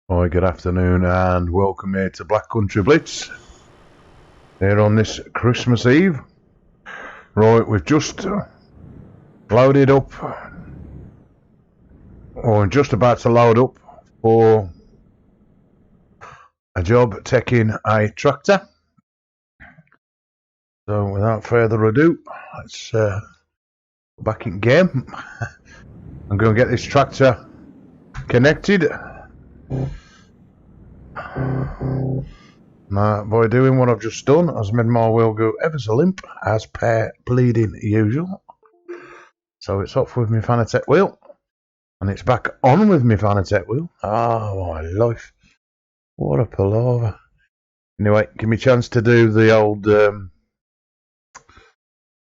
Hi, good afternoon and welcome here to Black Country Blitz here on this Christmas Eve. Right, we've just loaded up, or just about to load up for a job taking a tractor. So without further ado, let's back in game. I'm going to get this tractor connected. Now, by doing what I've just done, has made my wheel go ever so limp, as per bleeding usual. So it's off with my Fanatec wheel, and it's back on with my Fanatec wheel. Oh, my life. What a palaver. Anyway, give me a chance to do the old... oh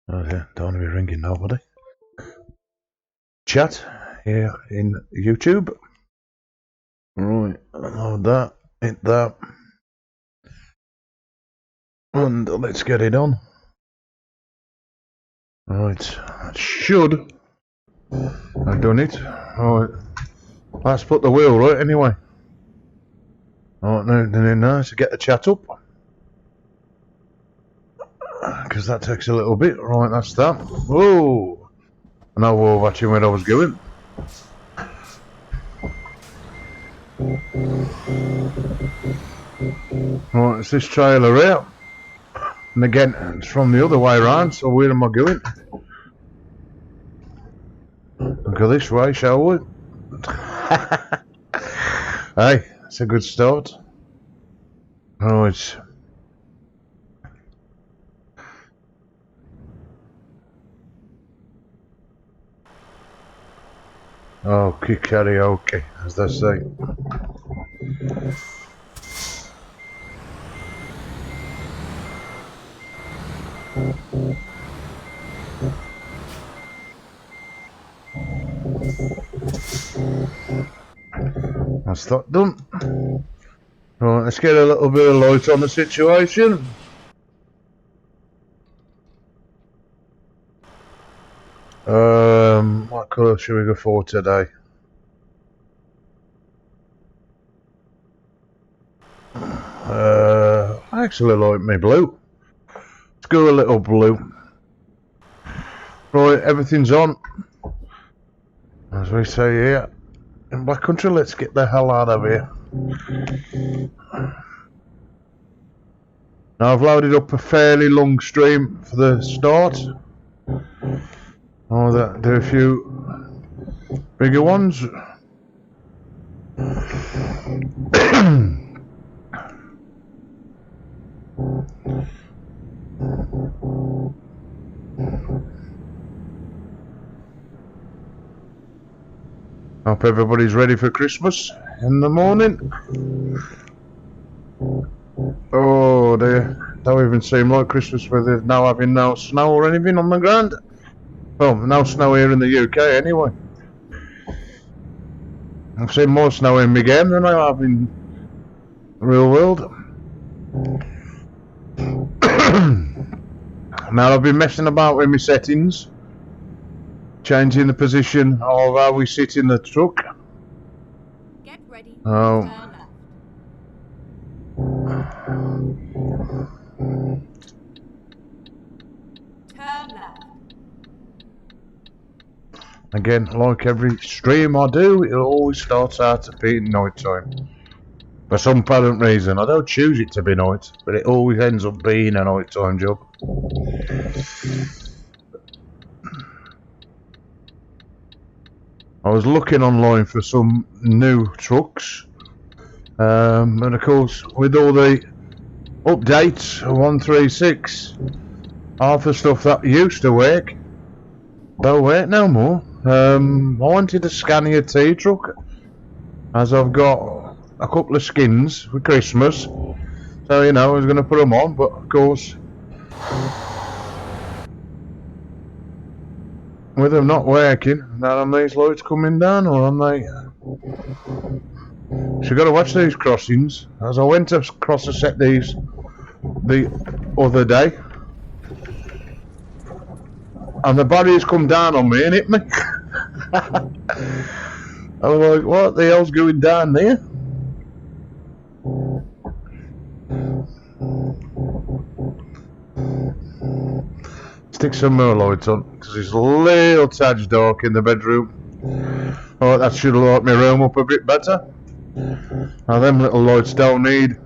yeah, don't want to be ringing nobody. Chat here in YouTube. Right, load that, hit that. And let's get it on. Right, should I've done it. Right, let's put the wheel right anyway. Right, now to get the chat up, because that takes a little bit. Right, that's that. Whoa! Now we're watching where I was going. Right, it's this trailer here. And again, it's from the other way around, so where am I going? Go this way, shall we? Hey, it's a good start. Right. Okay, karaoke, as they say. That's that done. Right, let's get a little bit of light on the situation. What colour should we go for today? I actually like me blue. Let's go a little blue. Right, everything's on. As we say here in Black Country, let's get the hell out of here. Now I've loaded up a fairly long stream for the start. I'll do a few bigger ones. Hope everybody's ready for Christmas in the morning. Oh dear, don't even seem like Christmas with it now having no snow or anything on the ground. Well, no snow here in the UK anyway. I've seen more snow in my game than I have in the real world. Now I've been messing about with my settings, changing the position of how we sit in the truck. Get ready. Oh. Turn left. Again, like every stream I do, it always starts out at being night time. For some apparent reason, I don't choose it to be night, but it always ends up being a night time job. I was looking online for some new trucks, and of course, with all the updates of 136, half the stuff that used to work don't work no more. I wanted a Scania T truck, as I've got a couple of skins for Christmas, so you know I was going to put them on, but of course with them not working, now on these lights coming down, or on they? So you've got to watch these crossings. As I went across to set these the other day, and the barriers come down on me and hit me. I was like, what the hell's going down there? stick some more lights on because it's a little tad dark in the bedroom. Oh, that should light my room up a bit better. Now them little lights don't need.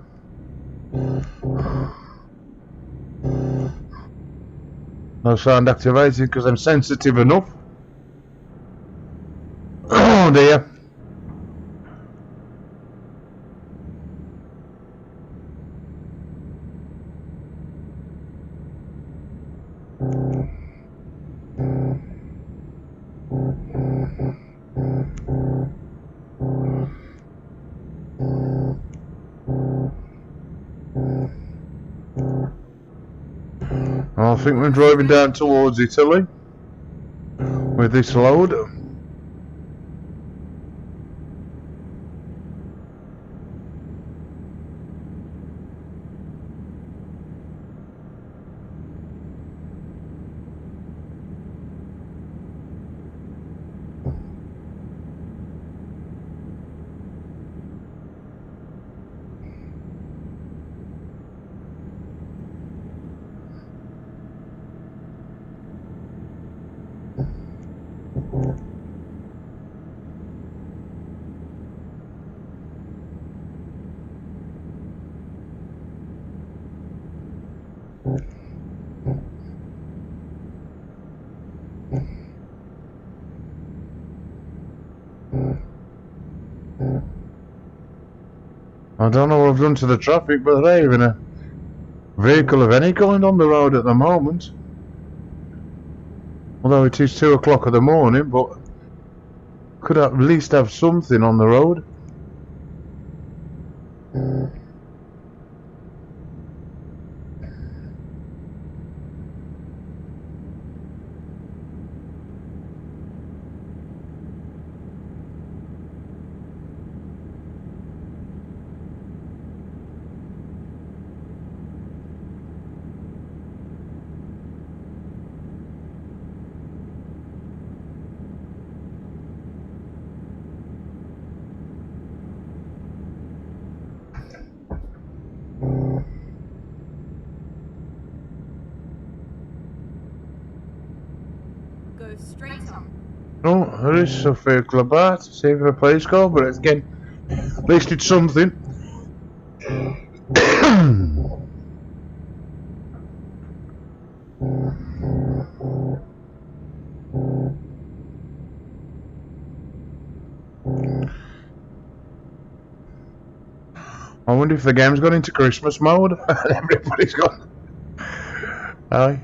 No sound activated because I'm sensitive enough. Oh dear. I think we're driving down towards Italy with this load. I don't know what I've done to the traffic, but there ain't even a vehicle of any kind on the road at the moment. Although it is 2 o'clock in the morning, but could at least have something on the road. Go straight on. Oh, there is a vehicle about, saving a police car, but it's again, at least it's something. I wonder if the game's gone into Christmas mode and everybody's gone. Aye,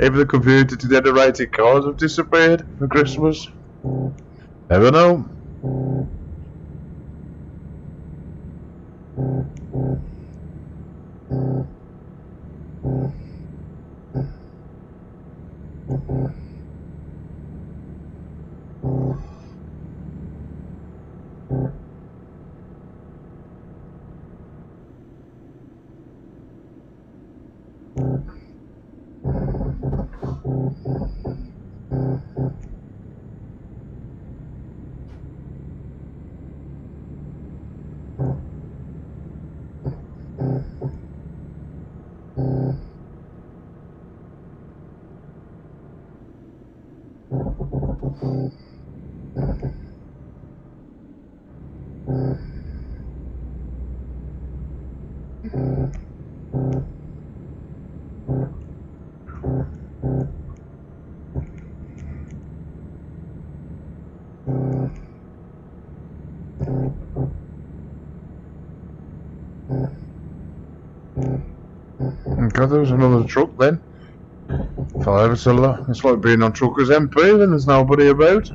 if the computer generated cars have disappeared for Christmas. Never know. God, there was another truck then. Fell ever so low. It's like being on Truckers MP when there's nobody about.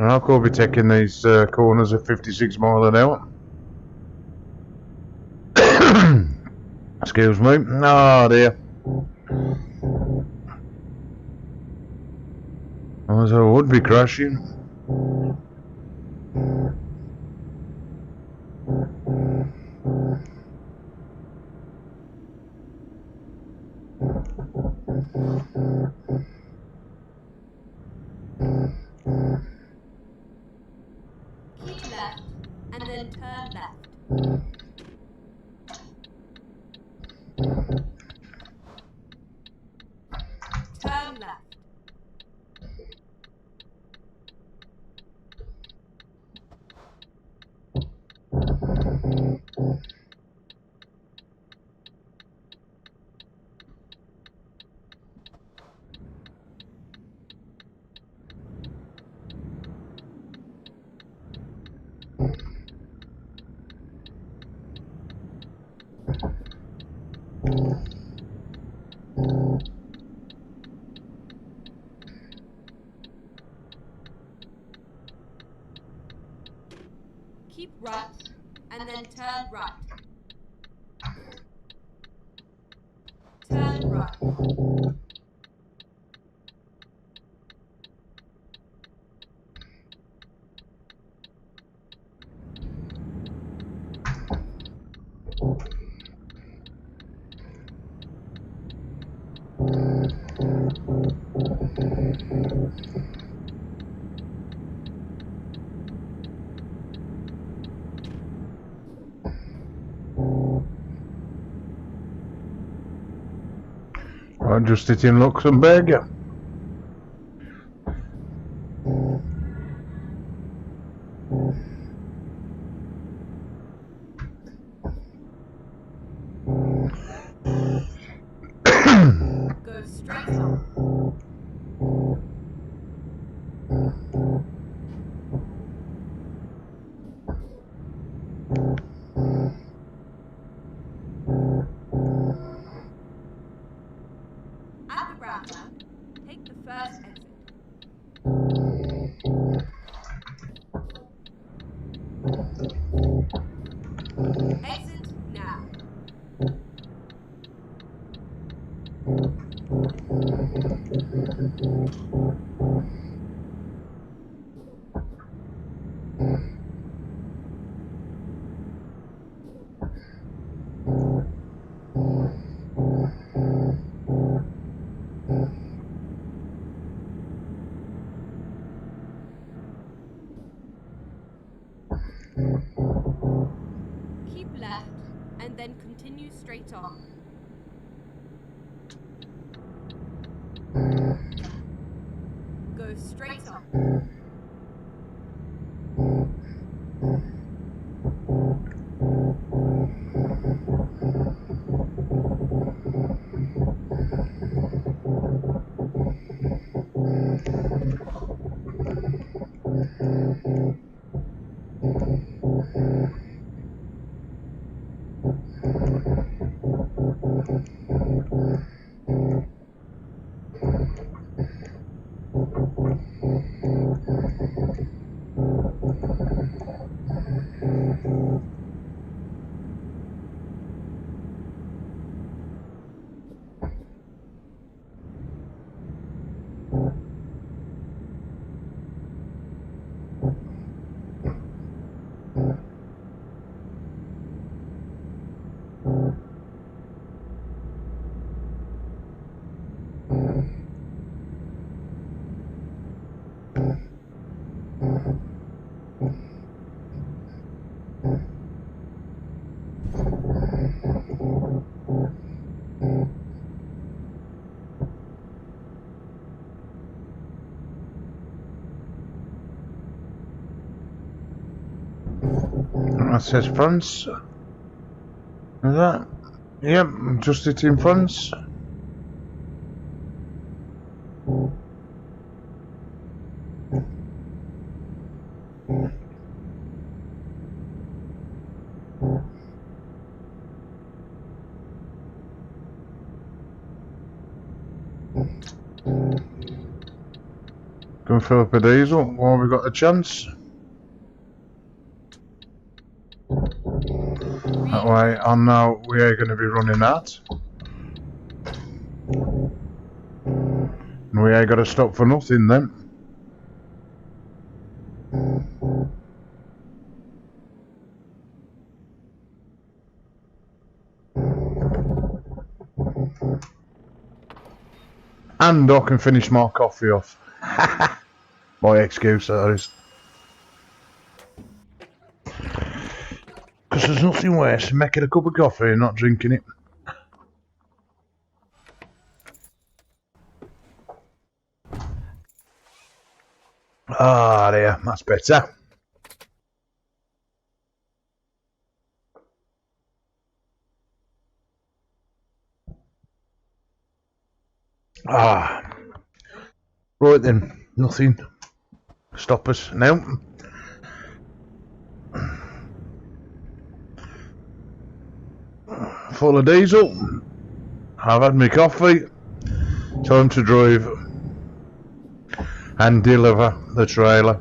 And I could be taking these corners at 56 mile an hour. Excuse me. Oh dear. As I would be crashing. Keep left and then turn left. Turn left. Keep right and then turn right. Turn right. I just hitting Luxembourg. Go straight on. At the roundabout, take the first exit. Exit now. Keep left and then continue straight on. Go straight on. That says France. Is that? Yep, just hitting France. Go and fill up a diesel while we've got a chance. That way I know we are going to be running that. And we ain't got to stop for nothing then. And I can finish my coffee off. My excuse, that is. Because there's nothing worse than making a cup of coffee and not drinking it. Ah, there, that's better. Ah, right then, nothing stop us now. Full of diesel. I've had my coffee. Time to drive and deliver the trailer.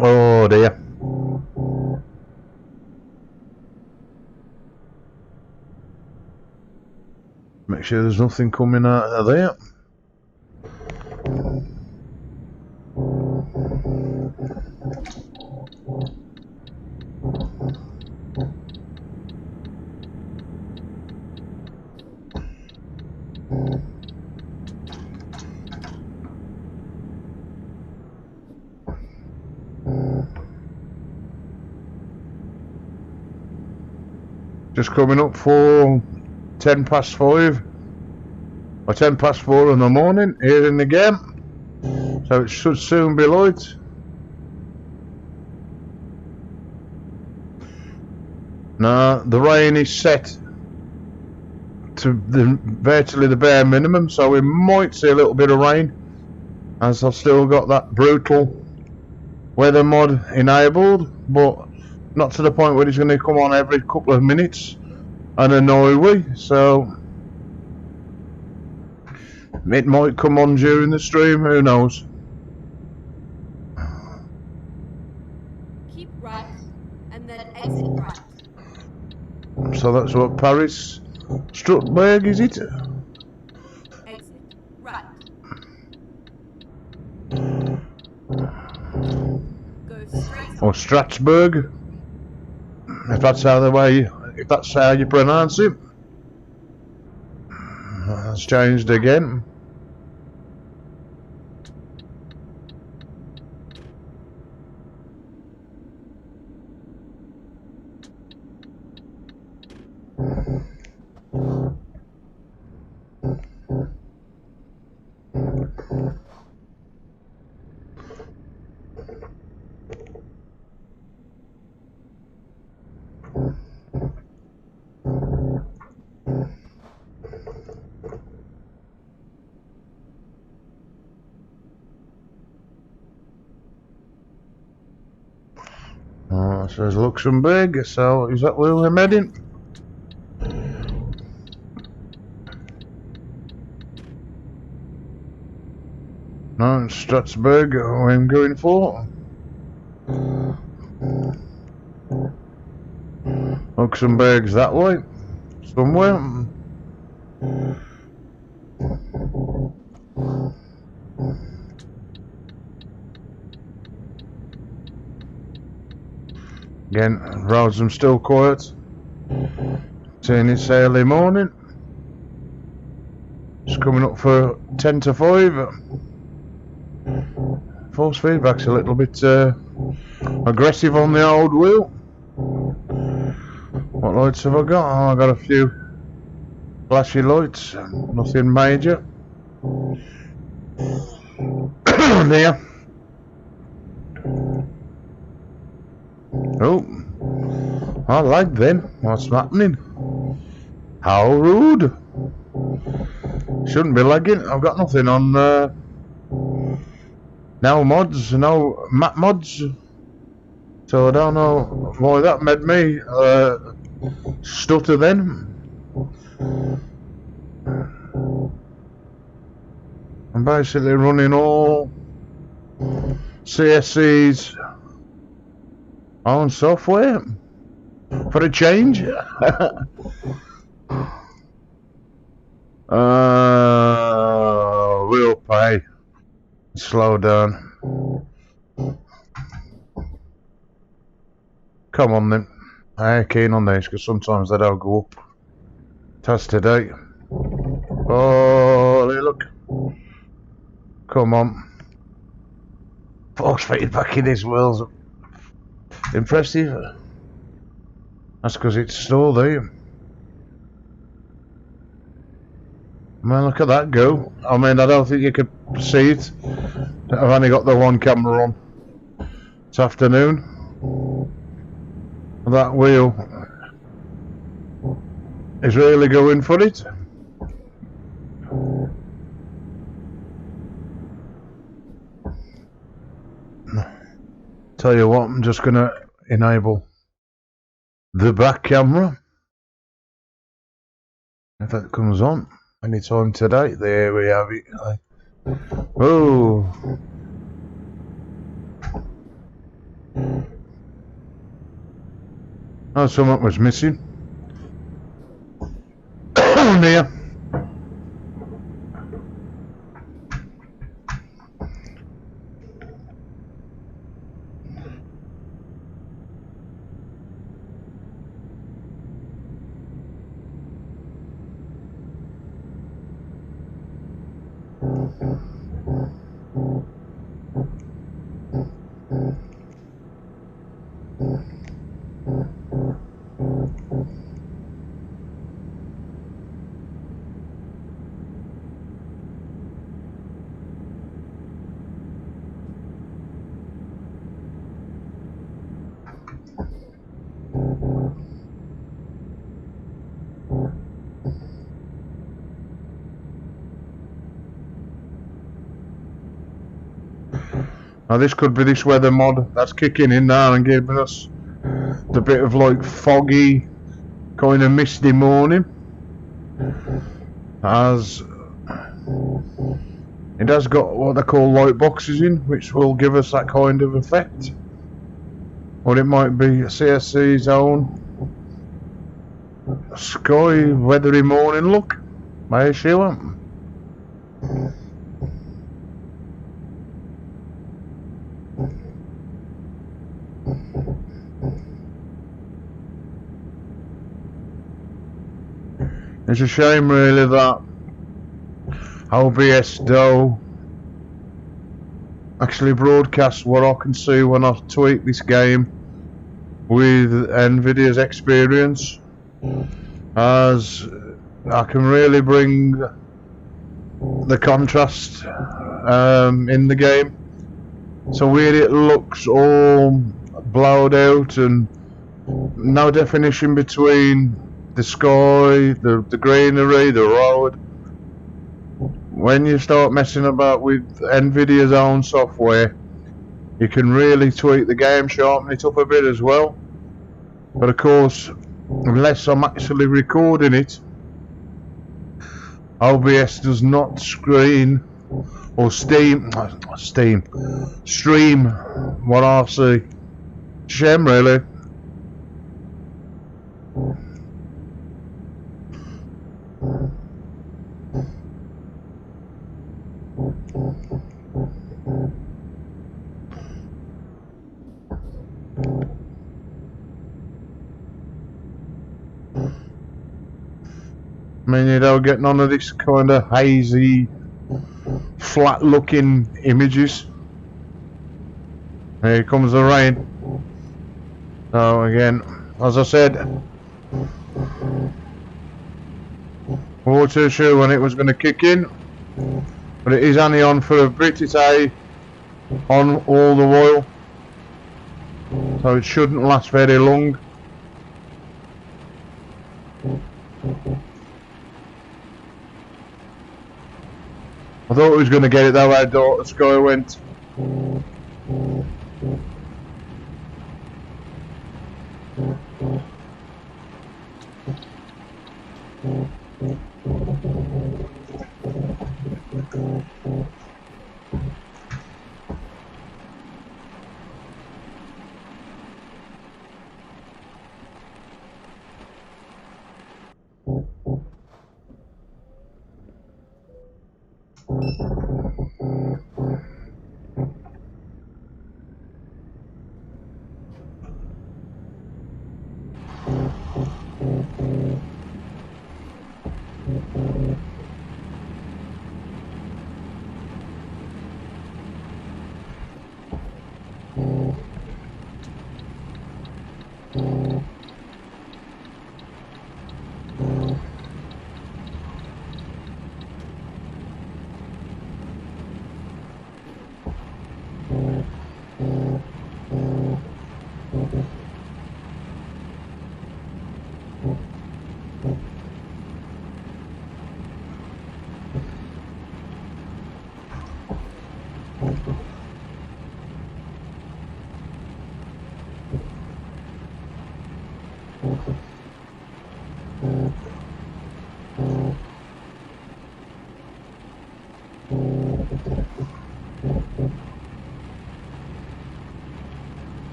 Oh dear. Make sure there's nothing coming out of there. Just coming up for 10 past 5 or 10 past 4 in the morning here in the game, so it should soon be light. Now the rain is set to virtually the bare minimum, so we might see a little bit of rain, as I've still got that brutal weather mod enabled, but not to the point where it's going to come on every couple of minutes and annoy me, so it might come on during the stream, who knows. Keep right, and then exit right. So that's what Paris Strutberg, is it? Exit right. Go straight. Or Strasbourg, if that's how you pronounce it. That's changed again. It says Luxembourg, so is that where we're heading? No, it's Strasbourg I'm going for. Luxembourg's that way, somewhere. Again, roads are still quiet. Saying it's early morning. It's coming up for 10 to 5. Force feedback's a little bit aggressive on the old wheel. What lights have I got? Oh, I've got a few flashy lights, nothing major. There. Oh, I like them. What's happening? How rude. Shouldn't be lagging. I've got nothing on no mods, no map mods. So I don't know why that made me stutter then. basically running all CSC's own software for a change. We'll pay. Slow down. Come on then. I ain't keen on these because sometimes they don't go up. Test today. Oh, look. Come on. Force fitted back in his wheels. Impressive. That's because it's stalled, eh? Man, look at that go. I mean, I don't think you could see it. I've only got the one camera on this afternoon. That wheel is really going for it. Tell you what, I'm just going to enable the back camera. If that comes on anytime today, there we have it. Oh. Oh, something was missing. Oh dear. Now this could be this weather mod that's kicking in now and giving us the bit of like foggy, kind of misty morning. As it has got what they call light boxes in, which will give us that kind of effect. Or it might be CSC's own sky, weathery morning look. May sure. It's a shame really that OBS though actually broadcasts what I can see when I tweak this game with Nvidia's experience, as I can really bring the contrast in the game. So where it looks all blowed out and no definition between the sky, the greenery, the road. When you start messing about with Nvidia's own software, you can really tweak the game, sharpen it up a bit as well. But of course, unless I'm actually recording it, OBS does not screen or stream what I see. Shame really. I mean, you don't get none of this kind of hazy, flat looking images. Here comes the rain. So again, as I said, we weren't too sure when it was going to kick in, but it is only on for a bit. It's on all the while, so it shouldn't last very long. I thought it was going to get it that way. The sky went. Keep left.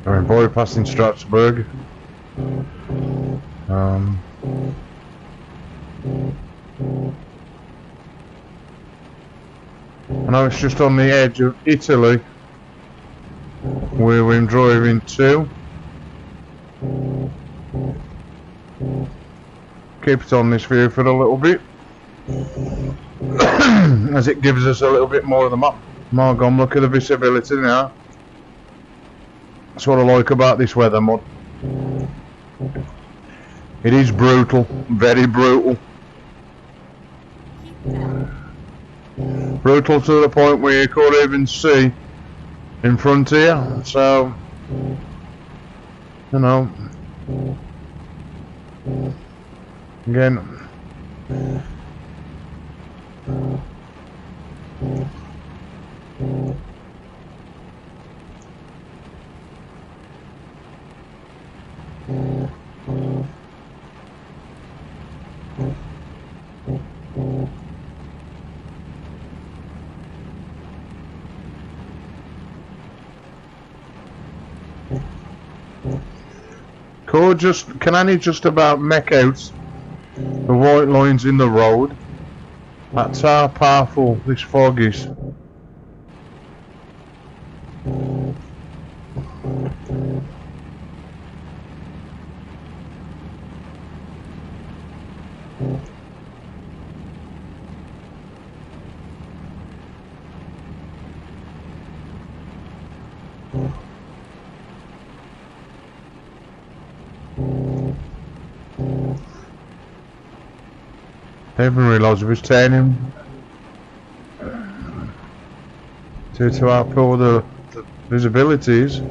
Alright, boy, passing Strasbourg. I know it's just on the edge of Italy where we're driving to. Keep it on this view for a little bit as it gives us a little bit more of the map. Margom, look at the visibility now. That's what I like about this weather mod. It is brutal, very brutal. Keep left. Brutal to the point where you can't even see in front here, so, you know, again, can only just about make out the white lines in the road. That's how powerful this fog is. I didn't realise it was turning to up all the visibilities.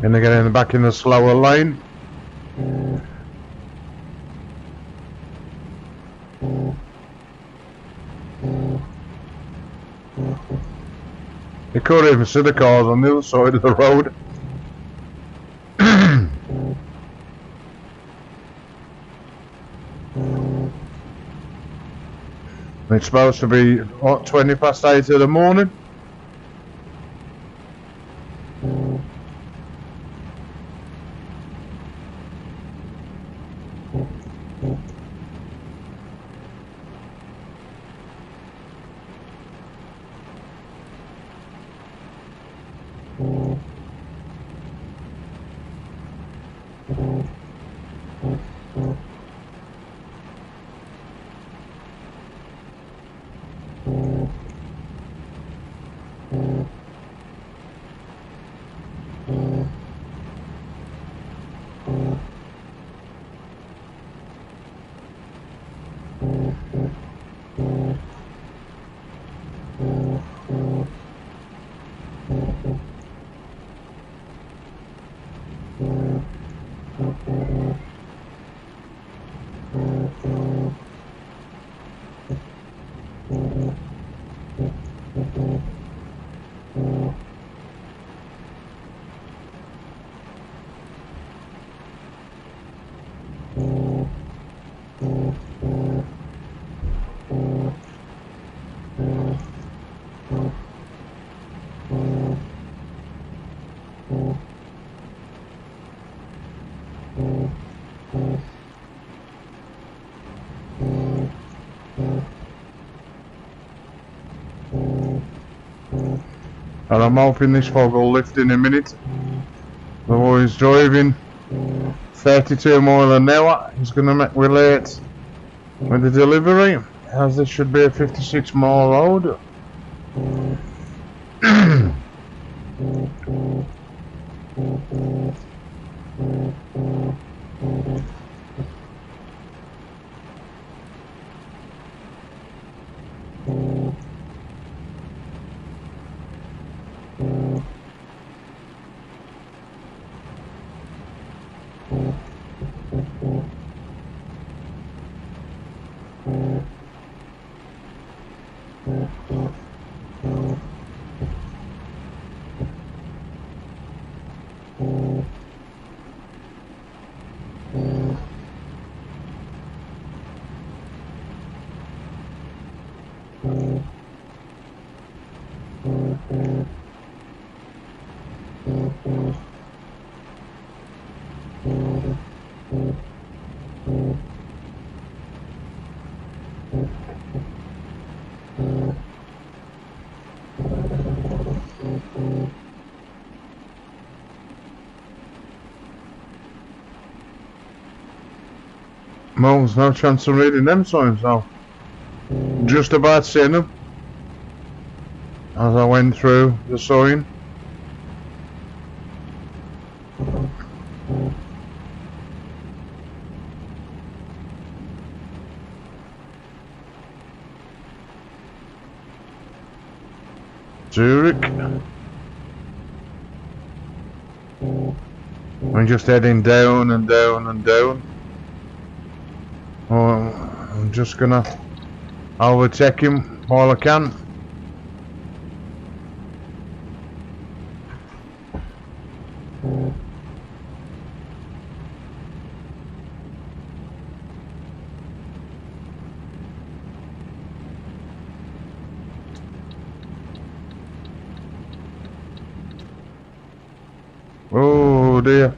Gonna get in the back in the slower lane. You can't even see the cars on the other side of the road. It's supposed to be, what, 20 past 8 in the morning? And I'm hoping this fog will lift in a minute. Otherwise driving 32 mile an hour is going to make me late with the delivery, as this should be a 56 mile road. Well, there's no chance of reading them signs now. Just about seeing them as I went through the sign. Zurich. I'm just heading down and down and down. Oh, I'm just gonna overtake him while I can. Oh dear.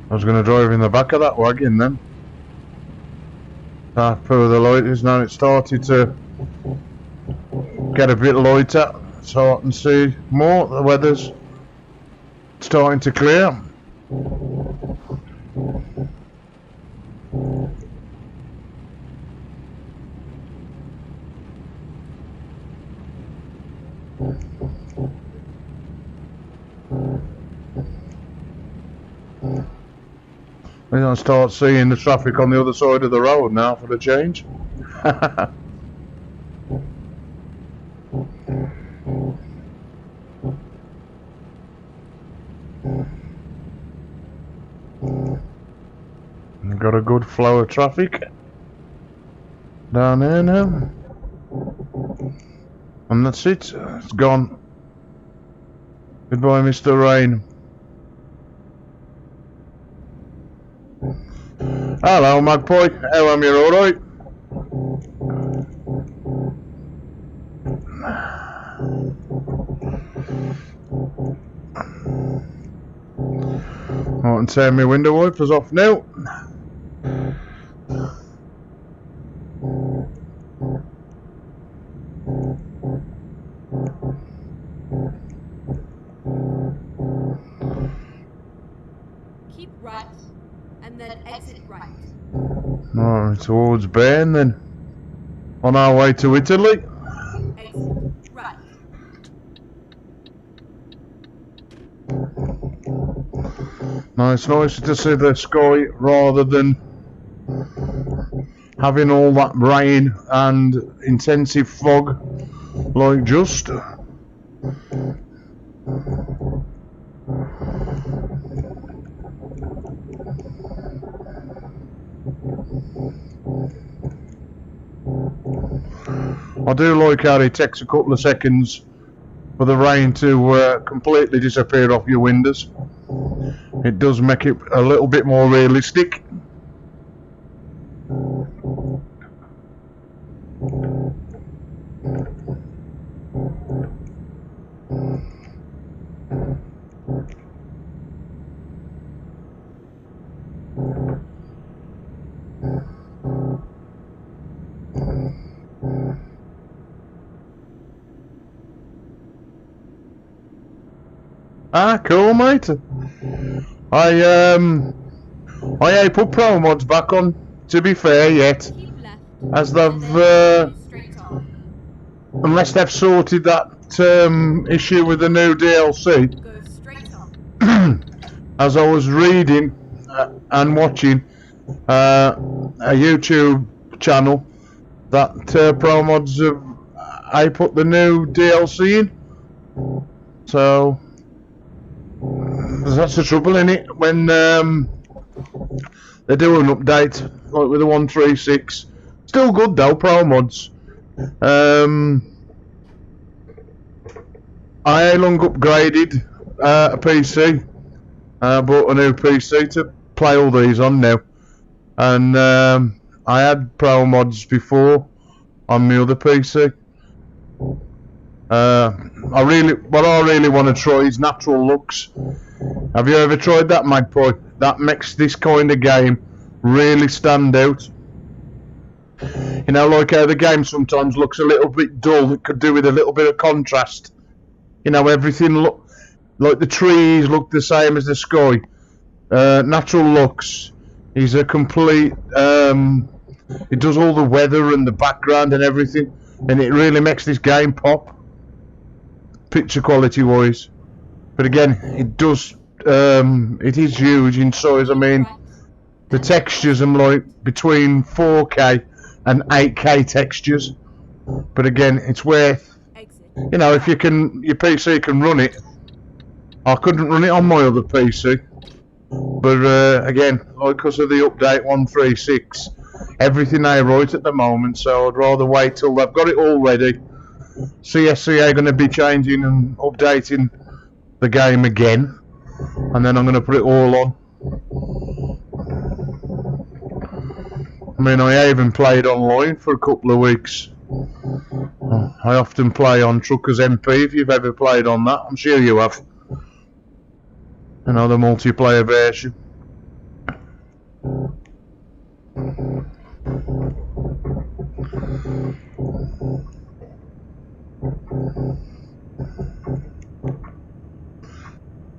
I was going to drive in the back of that wagon then. After the light is now, it started to get a bit lighter so I can see more. The weather's starting to clear. We're going to start seeing the traffic on the other side of the road now for the change. We've got a good flow of traffic down here now. And that's it. It's gone. Goodbye, Mr. Rain. Hello, Magpie. How am you? Alright? I can turn my window wipers off now. Keep right, and then exit right. Right, towards Bern then. On our way to Italy. Exit right. Now it's nice to see the sky rather than having all that rain and intensive fog, like just. I do like how it takes a couple of seconds for the rain to completely disappear off your windows. It does make it a little bit more realistic. Ah, cool, mate. I ain't put pro mods back on, to be fair, yet, Keep left, as and they've then continue straight on. unless they've sorted that issue with the new DLC. Go straight on. As I was reading and watching a YouTube channel that pro mods have, I put the new DLC in, so that's the trouble, innit? When they do an update like with the 136, still good though, pro mods. I long upgraded a PC. I bought a new PC to play all these on now, and I had pro mods before on my other PC. What I really want to try is natural looks. Have you ever tried that, Magpie? That makes this kind of game really stand out. You know, like how the game sometimes looks a little bit dull. It could do with a little bit of contrast. You know, everything look like the trees look the same as the sky. Natural looks is a complete. It does all the weather and the background and everything, and it really makes this game pop, picture quality wise. But again, it does. It is huge in size. I mean, the textures are like between 4K and 8K textures. But again, it's worth. You know, if your PC can run it. I couldn't run it on my other PC. But again, like because of the update 136, everything ain't right at the moment, so I'd rather wait till they've got it all ready. CSC are going to be changing and updating the game again, and then I'm going to put it all on. I mean, I even played online for a couple of weeks. I often play on Truckers MP, if you've ever played on that. I'm sure you have. You know, the multiplayer version.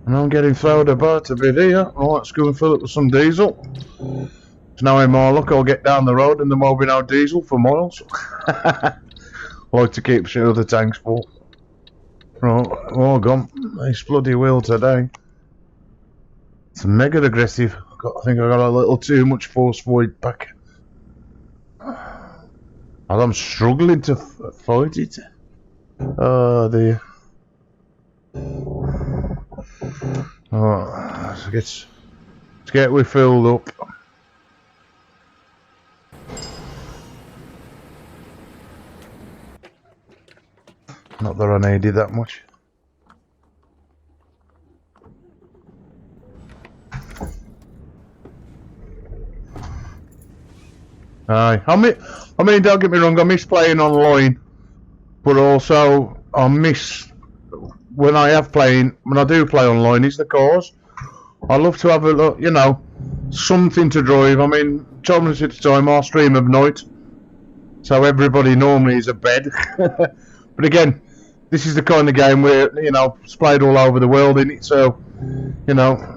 And I'm getting thrown about a bit here. Right, let's go and fill it with some diesel. It's now in my luck I'll get down the road and there won't be no diesel for miles. I like to keep sure the tank's full. Right, oh gone. Nice bloody wheel today. It's mega aggressive. I think I got a little too much force void back. And I'm struggling to fight it. Oh dear. Oh, let's get we filled up. Not that I needed that much. Aye, I mean, don't get me wrong. I miss playing online, but also I miss when I do play online. Is the cause I love to have a look, you know, something to drive. I mean, Thomas at the time, I stream of night, so everybody normally is abed. But again, this is the kind of game where, you know, it's played all over the world, in it. So, you know.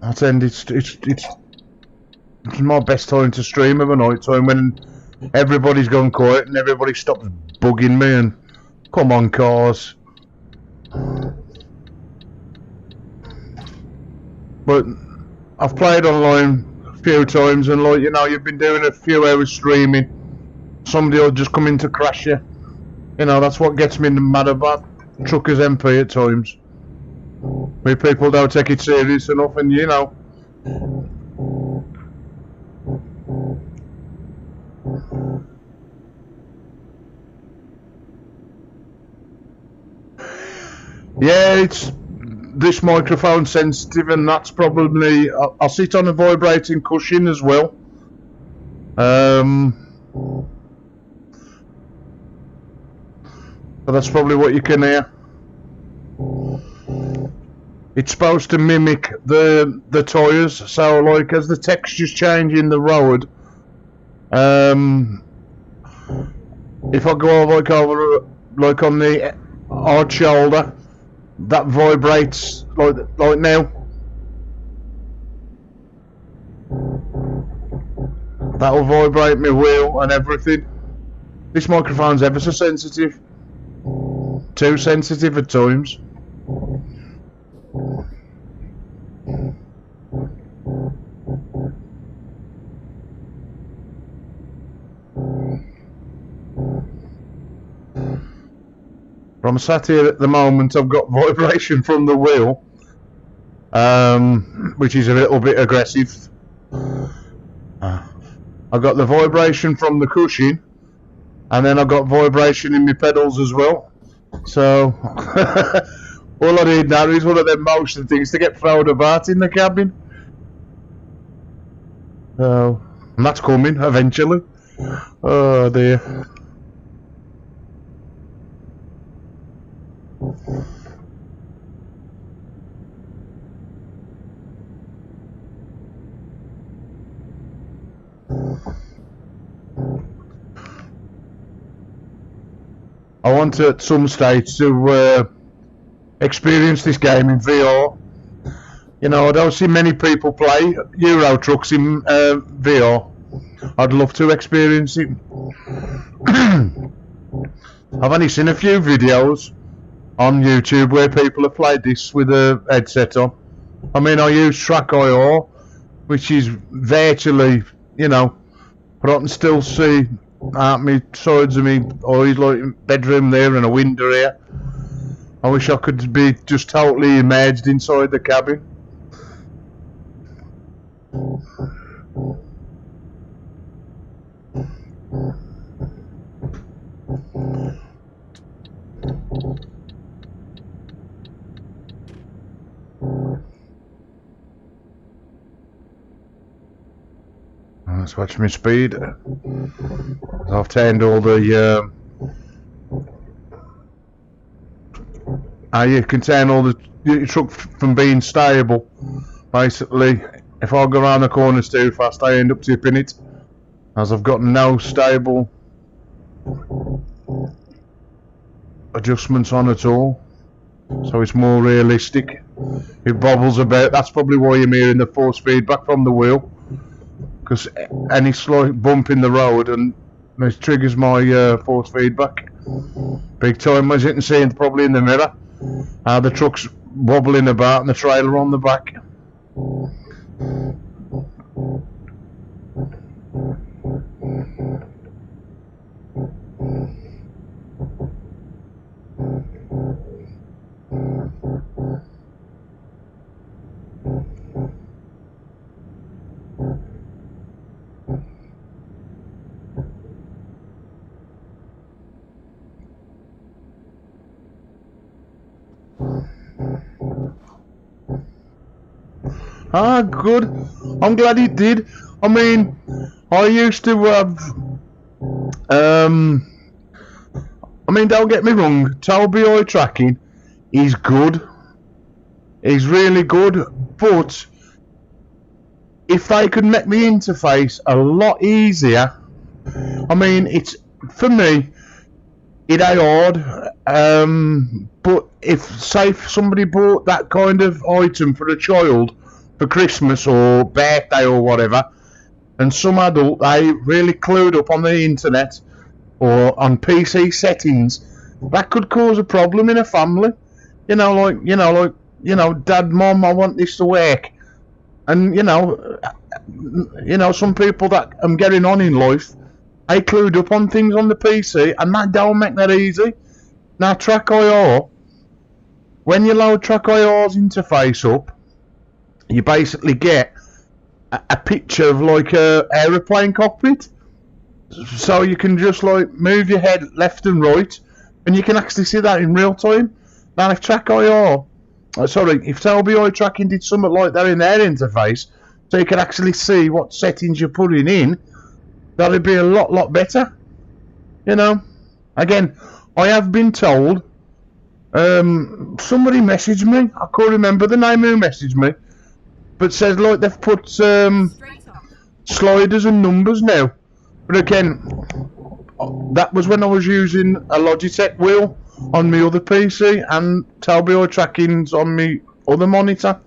I tend it's my best time to stream of a night time when everybody's gone quiet and everybody stops bugging me and come on cars. But I've played online a few times, and like, you know, you've been doing a few hours streaming, somebody will just come in to crash you. You know, that's what gets me mad about Truckers MP at times. Where people don't take it serious enough, and you know. Yeah, it's this microphone sensitive, and that's probably. I'll sit on a vibrating cushion as well. So that's probably what you can hear. It's supposed to mimic the tyres, so like as the textures change in the road, if I go over like on the hard shoulder, that vibrates like now. That'll vibrate my wheel and everything. This microphone's ever so sensitive. Too sensitive at times. I'm sat here at the moment, I've got vibration from the wheel, which is a little bit aggressive. I've got the vibration from the cushion, and then I've got vibration in my pedals as well. So all I need now is one of them motion things to get thrown about in the cabin. So, and that's coming eventually. Oh dear. I want at some stage to experience this game in VR. You know, I don't see many people play Euro Trucks in VR. I'd love to experience it. I've only seen a few videos on YouTube where people have played this with a headset on. I mean, I use Trackir, which is virtually, you know, but I can still see out me sides of me eyes, like bedroom there and a window here. I wish I could be just totally immersed inside the cabin. Let's watch my speed. I've turned all the you can turn all the truck from being stable. Basically, if I go around the corners too fast, I end up tipping it, as I've got no stable adjustments on at all. So it's more realistic. It bobbles about. That's probably why you're hearing the force feedback from the wheel, because any slight bump in the road and it triggers my force feedback big time, as you can see probably in the mirror. The truck's wobbling about and the trailer on the back. Ah, good. I'm glad it did. I mean, I used to have. I mean, don't get me wrong. Toby eye tracking is good. He's really good, but if they could make the interface a lot easier, I mean, it's for me. It ain't hard. But if, say, if somebody bought that kind of item for a child for Christmas or birthday or whatever, and some adult they really clued up on the internet or on PC settings, that could cause a problem in a family. Dad, Mom, I want this to work. And some people that I'm getting on in life, I clued up on things on the PC, and that don't make that easy. Now, Trackir, when you load Trackir's interface up, you basically get a picture of like a aeroplane cockpit, so you can just like move your head left and right, and you can actually see that in real time. Now, if Trackir, if TLBI tracking did something like that in their interface, so you can actually see what settings you're putting in, that'd be a lot better. Again, I have been told. Somebody messaged me. I can't remember the name who messaged me, but says like they've put sliders and numbers now. But again, that was when I was using a Logitech wheel on my other PC and TLBI trackings on my other monitor.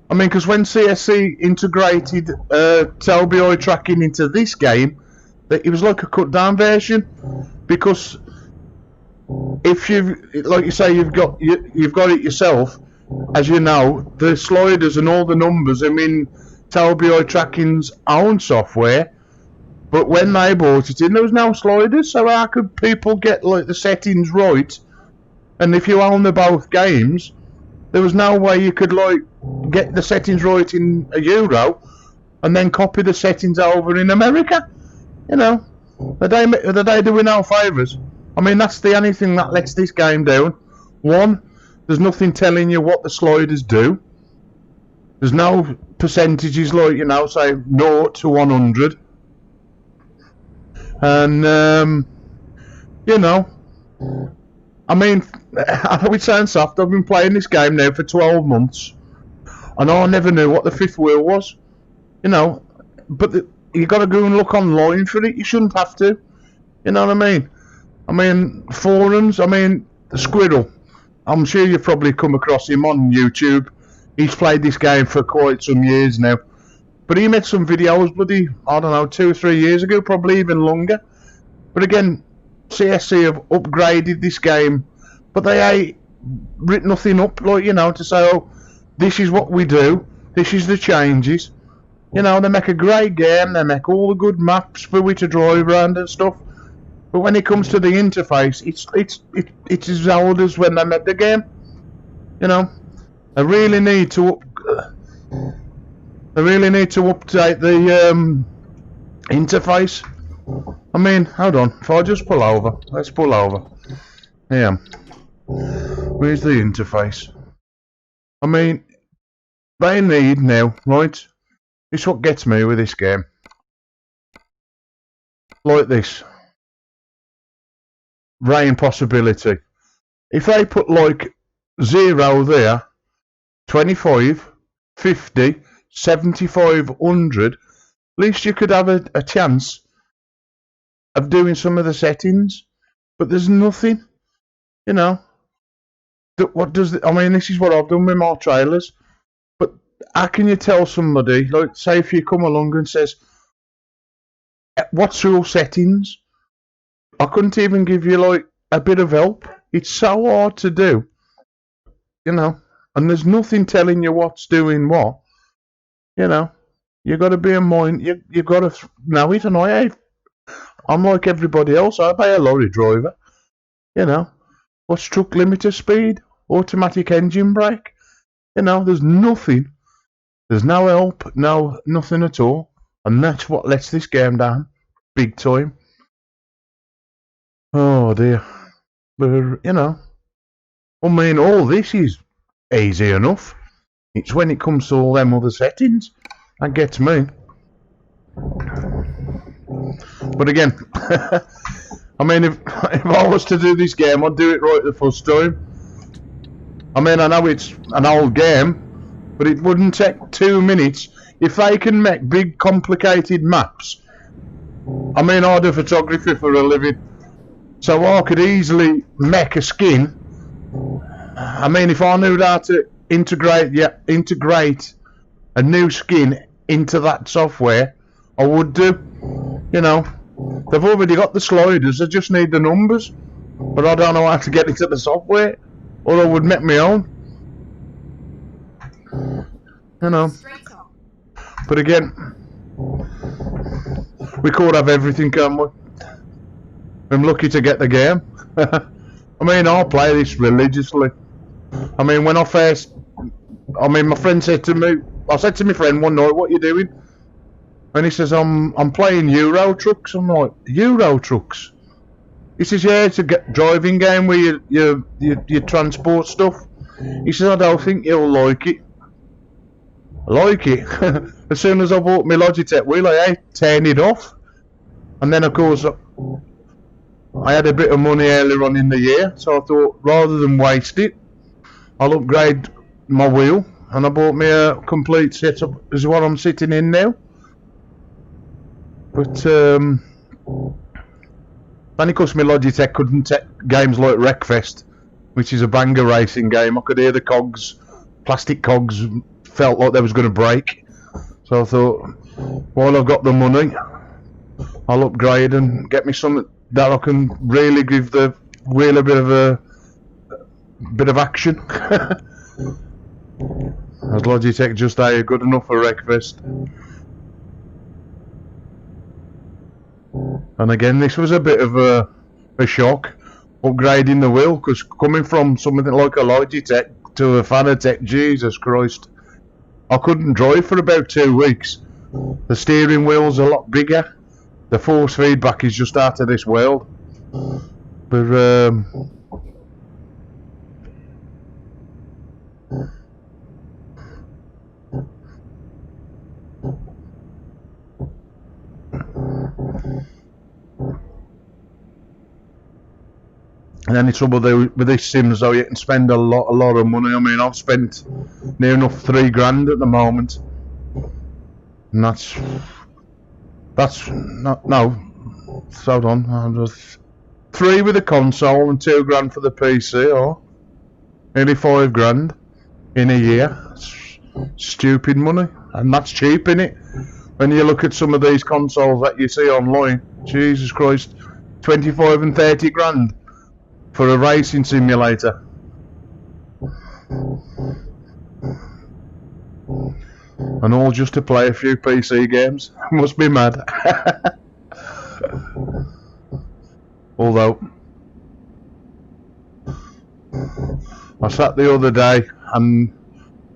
Because when CSC integrated TLBI tracking into this game, it was like a cut down version, because if you've got it yourself, as you know, the sliders and all the numbers are in TLBI tracking's own software, but when they bought it in, there was no sliders, so how could people get like the settings right? And if you own the both games, there was no way you could like get the settings right in a Euro and then copy the settings over in America. They doing no favours. That's the only thing that lets this game down. One, there's nothing telling you what the sliders do. There's no percentages like, say 0 to 100. And, I know it sounds soft, I've been playing this game now for 12 months. And I never knew what the fifth wheel was. But you got to go and look online for it. You shouldn't have to. You know what I mean? Forums. The Squirrel. I'm sure you've probably come across him on YouTube. He's played this game for quite some years now. But he made some videos, bloody, I don't know, 2 or 3 years ago, probably even longer. But again, CSC have upgraded this game, but they ain't written nothing up, like, to say, oh, this is what we do, this is the changes. They make a great game, they make all the good maps for we to drive around and stuff. But when it comes to the interface, it's as old as when they made the game. They really need to update the interface. Hold on. If I just pull over, let's pull over. Here. Where's the interface? They need now, right? This is what gets me with this game. Like this. Rain possibility. If they put like 0 there, 25, 50, 75, 100, at least you could have a chance of doing some of the settings. But there's nothing, What does this is what I've done with my trailers. But how can you tell somebody, like, say if you come along and says, what's your settings? I couldn't even give you like a bit of help. It's so hard to do, and there's nothing telling you what's doing what. You got to be in mind. You got to know it, and I'm like everybody else. I pay a lorry driver. What's truck limiter speed, automatic engine brake. There's nothing. There's no help, nothing at all, and that's what lets this game down, big time. Oh dear. But all this is easy enough. It's when it comes to all them other settings that gets me. But again, if I was to do this game, I'd do it right the first time. I know it's an old game, but it wouldn't take 2 minutes. If they can make big, complicated maps, I do photography for a living, so I could easily make a skin. If I knew how to integrate a new skin into that software, I would do. They've already got the sliders, they just need the numbers. But I don't know how to get into the software, or I would make my own. You know. Straight on. But again, we could have everything, can we? I'm lucky to get the game. I mean, I'll play this religiously. I mean, when I first... I mean, my friend said to me... I said to my friend one night, what are you doing? And he says, I'm playing Euro Trucks. I'm like, Euro Trucks? He says, yeah, it's a driving game where you transport stuff. He says, I don't think you'll like it. I like it. As soon as I bought my Logitech wheel, I turned it off. And then, of course, I had a bit of money earlier on in the year, so I thought, rather than waste it, I'll upgrade my wheel. And I bought me a complete setup, is what I'm sitting in now. But, only because my Logitech couldn't take games like Wreckfest, which is a banger racing game. I could hear the cogs, plastic cogs, felt like they was going to break. So I thought, while I've got the money, I'll upgrade and get me something that I can really give the wheel a bit of action. As Logitech just ain't good enough for Wreckfest. And again, this was a bit of a shock, upgrading the wheel, because coming from something like a Logitech to a Fanatec, Jesus Christ, I couldn't drive for about 2 weeks. The steering wheel's a lot bigger. The force feedback is just out of this world. But and then it's trouble with these sims though, you can spend a lot of money. I mean, I've spent near enough $3,000 at the moment, and that's not, no, hold on, 3 with the console and $2,000 for the PC, or nearly $5,000 in a year. It's stupid money, and that's cheap, innit? When you look at some of these consoles that you see online, Jesus Christ, 25 and 30 grand for a racing simulator. And all just to play a few PC games. Must be mad. Although, I sat the other day and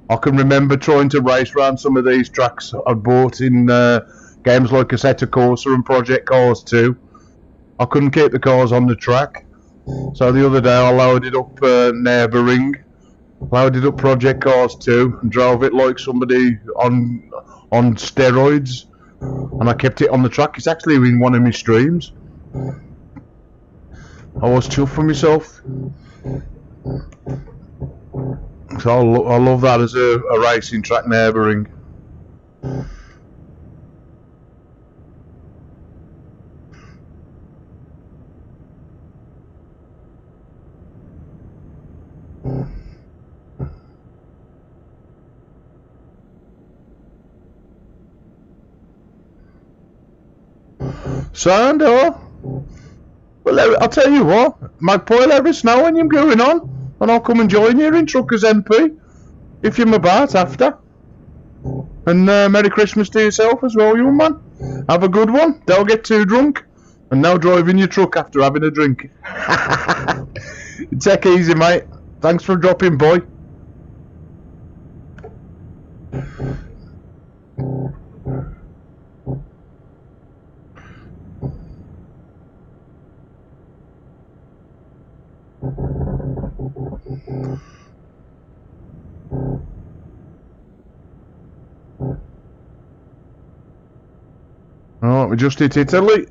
I can remember trying to race around some of these tracks I'd bought in games like Assetto Corsa and Project Cars 2. I couldn't keep the cars on the track. So the other day I loaded up Nürburgring, loaded up Project Cars 2 and drove it like somebody on steroids, and I kept it on the track. It's actually in one of my streams. I was chuffed for myself. So I love that as a racing track, Nürburgring. Sando. Well, I'll tell you what, Magpie, let us know when you're going on, and I'll come and join you in Truckers MP, if you're about after. And Merry Christmas to yourself as well, young man. Have a good one, don't get too drunk, and now drive in your truck after having a drink. Take it easy, mate. Thanks for dropping by. Oh, we just hit Italy.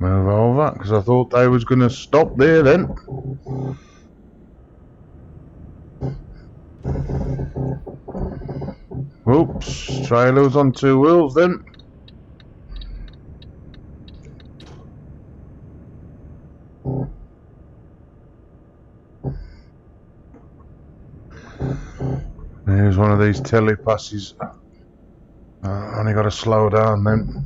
Move over, because I thought they was going to stop there then. Oops, trailer was on two wheels then. Here's one of these telepasses. Only got to slow down then.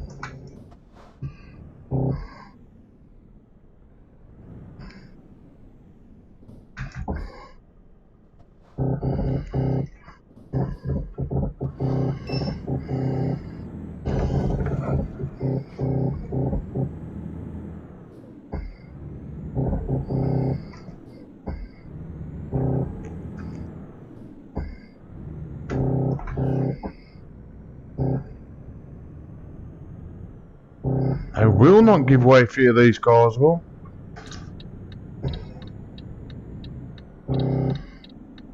I will not give way for these cars, will.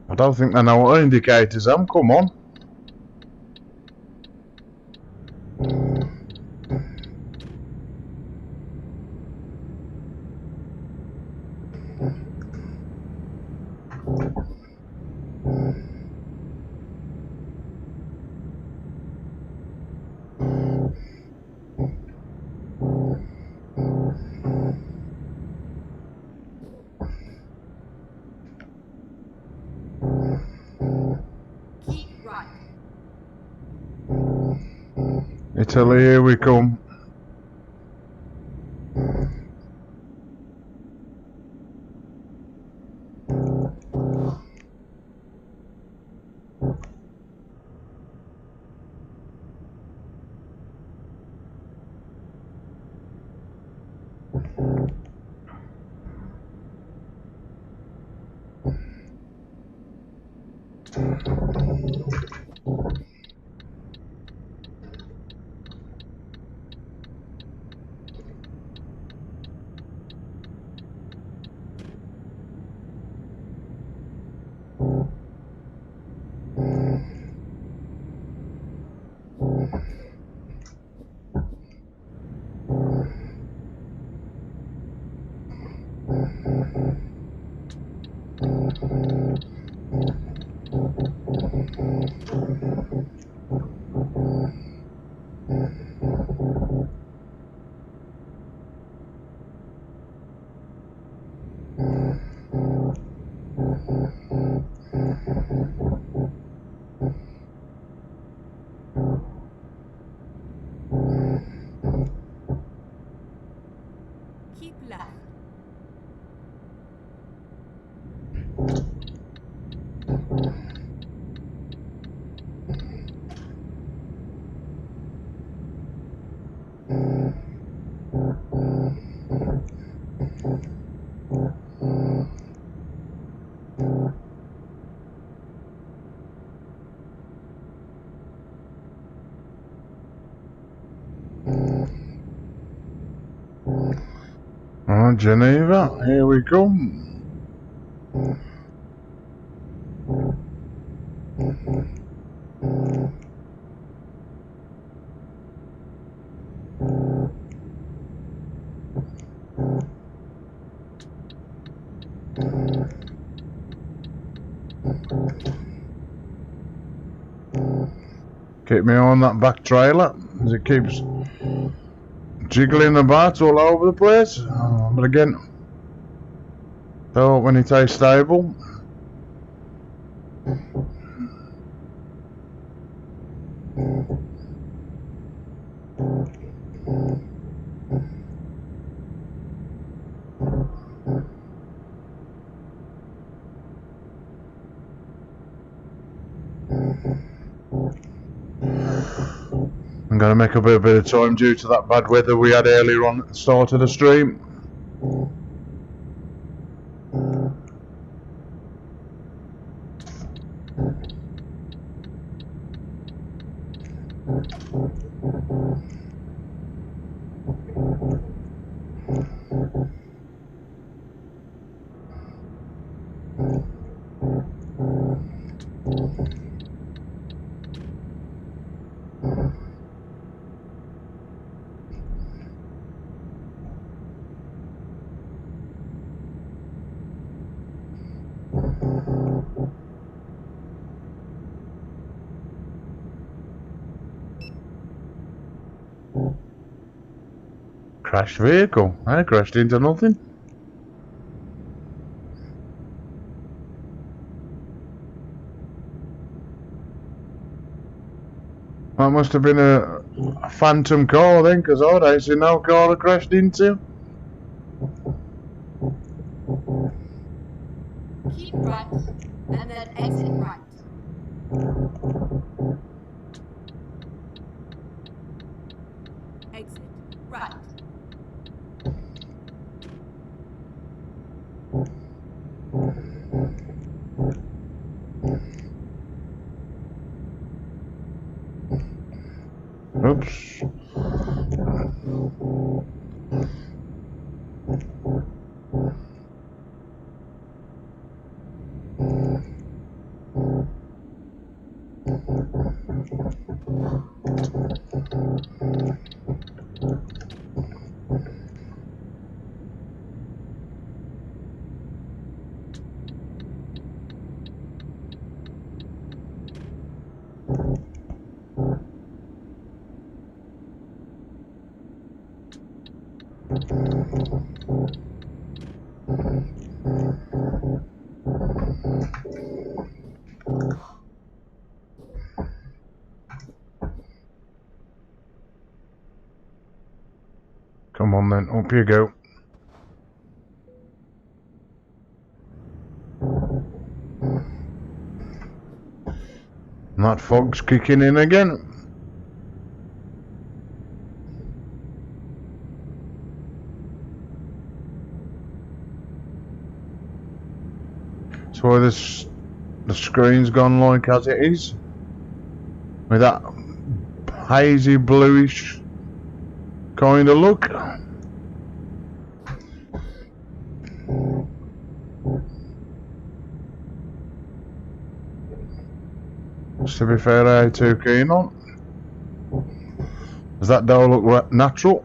I don't think they know what indicators am. Come on. Keep right. Italy, here we come. Keep left. Geneva, here we go. Keep me on that back trailer as it keeps jiggling about all over the place. But again, so when it stays stable. I'm going to make up a bit of time due to that bad weather we had earlier on at the start of the stream. Crashed vehicle. I crashed into nothing. That must have been a phantom car then, because I don't see no car I crashed into. Keep right, and then exit right. Exit right. Oops. Come on then, up you go. And that fog's kicking in again. That's why the screen's gone like as it is. With that hazy bluish kind of look. To be fair, I ain't too keen on. Does that door look natural?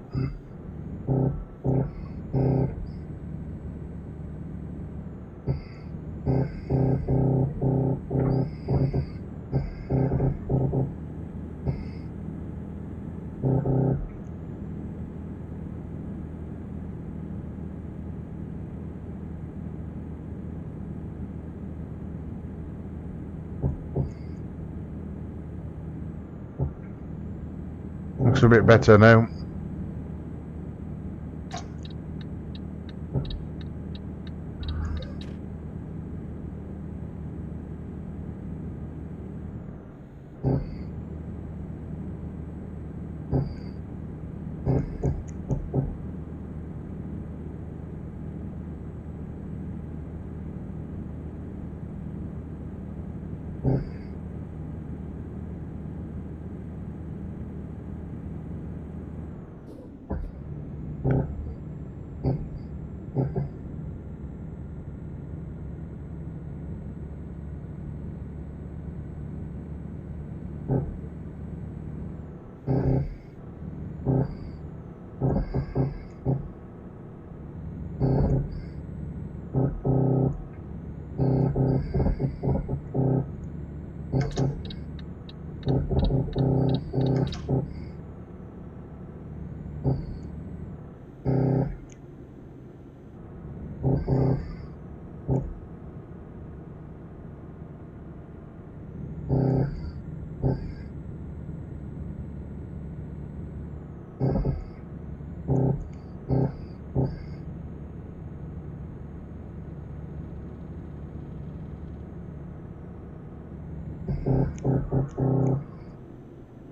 Looks a bit better now.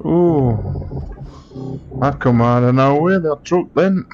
Ooh, that come out of nowhere, that truck then.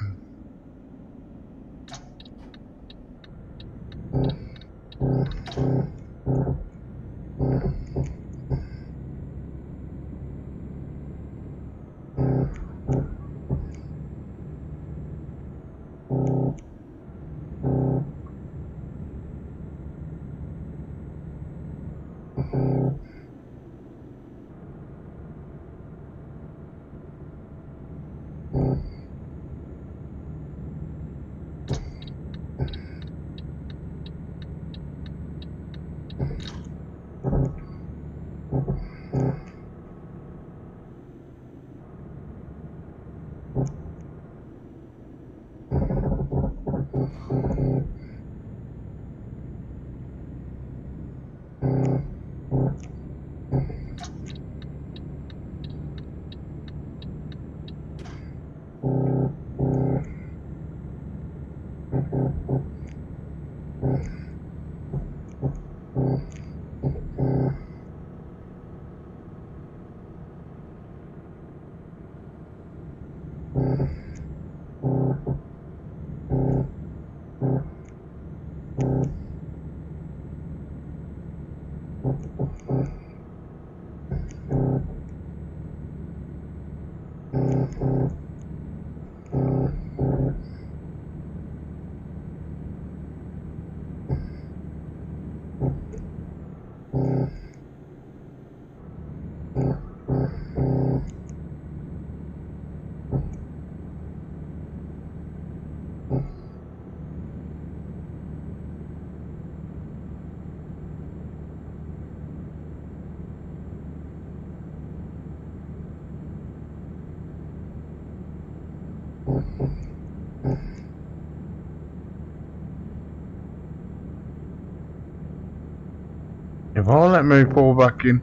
If I let me pull back in,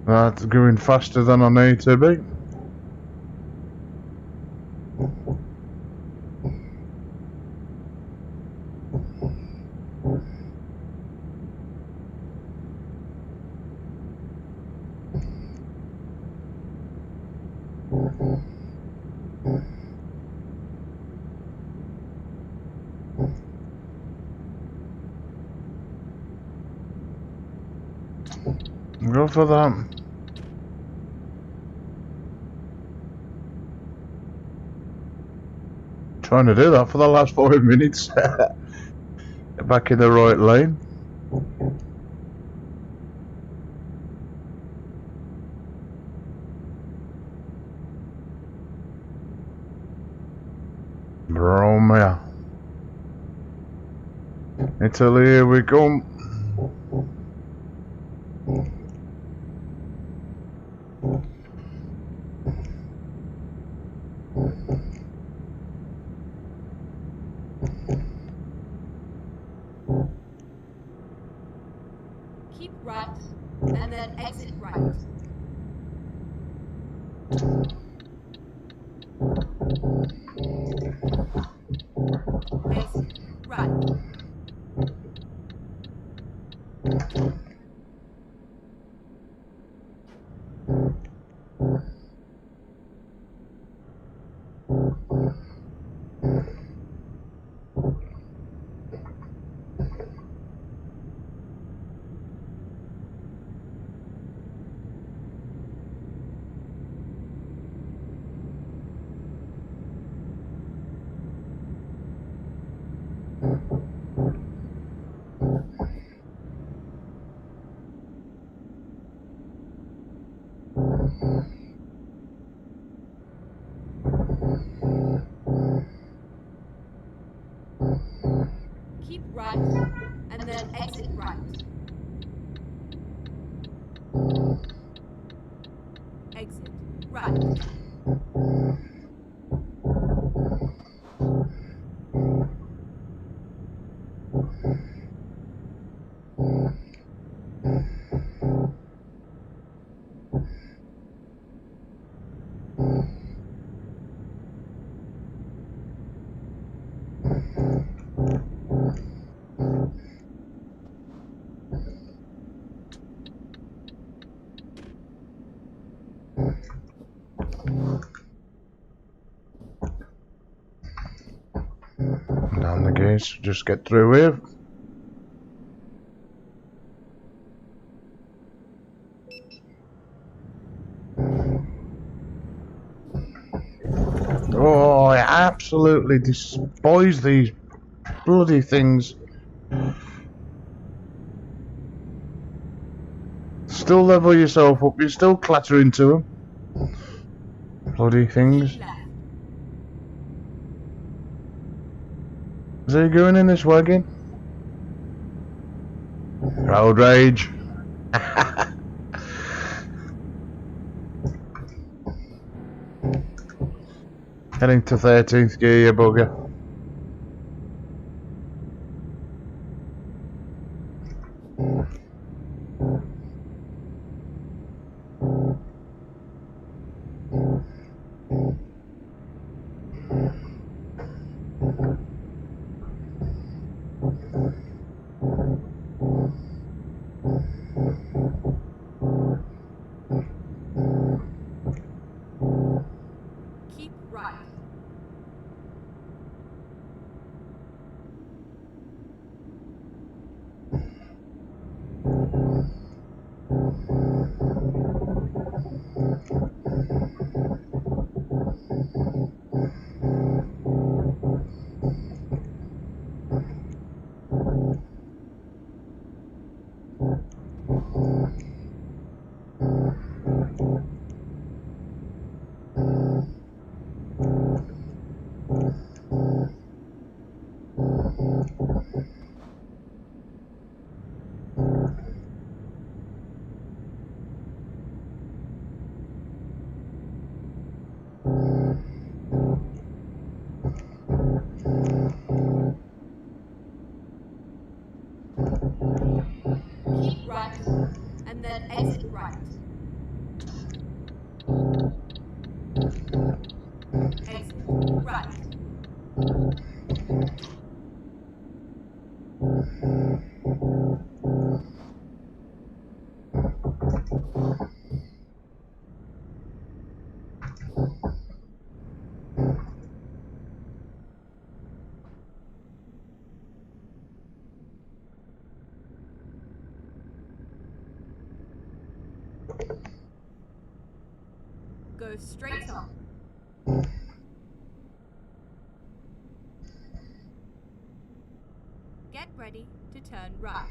that's going faster than I need to be. Go for that. Trying to do that for the last 5 minutes. Get back in the right lane. Romeo. Italy, here we come. Keep right, and then exit right. Exit right. Keep right, and then exit right. Exit right. Down the gates, just get through here. Oh, I absolutely despise these bloody things. Still level yourself up, you still clatter into them. Bloody things. Keep left. Is he going in this wagon? Road rage. Heading to 13th gear, you bugger. exit right. Exit right. Go straight on. Get ready to turn right.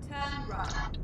Turn right.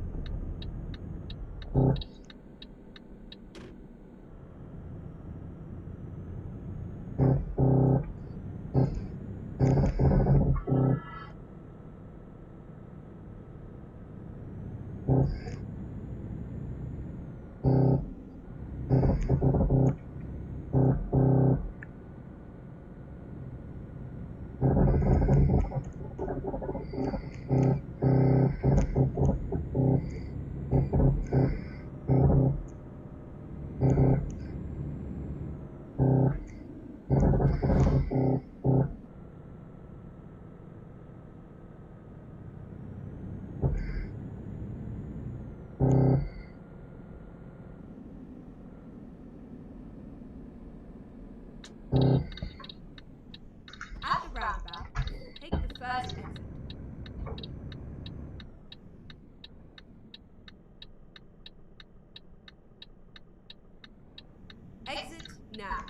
At the roundabout, take the first exit. Exit now.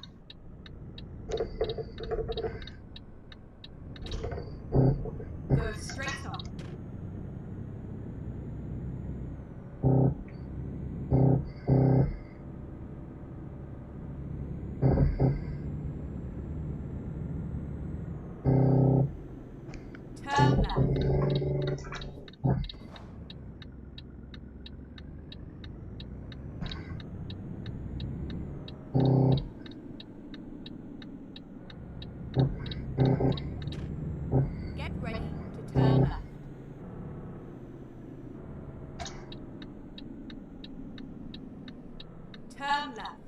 Go straight on. Turn left. Get ready to turn left. Turn left.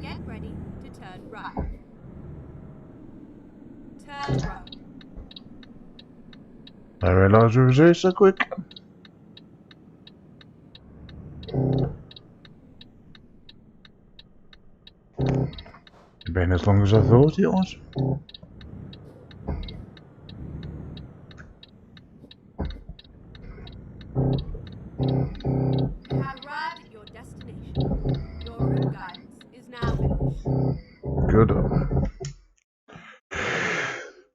Get ready to turn right. Turn right. I realise we was here so quick. It's been as long as I thought it was. You have arrived at your destination. Your route guidance is now finished. Good.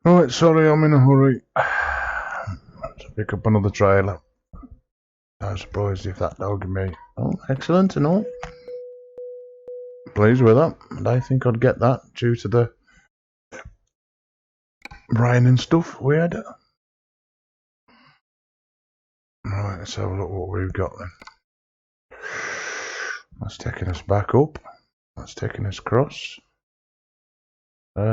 Right, sorry, I'm in a hurry. Let's pick up another trailer. I'm surprised if that dog me. Oh, excellent and all. Pleased with that. I don't think I'd get that due to the rain and stuff. Weird. Right, let's have a look what we've got then. That's taking us back up. That's taking us across. What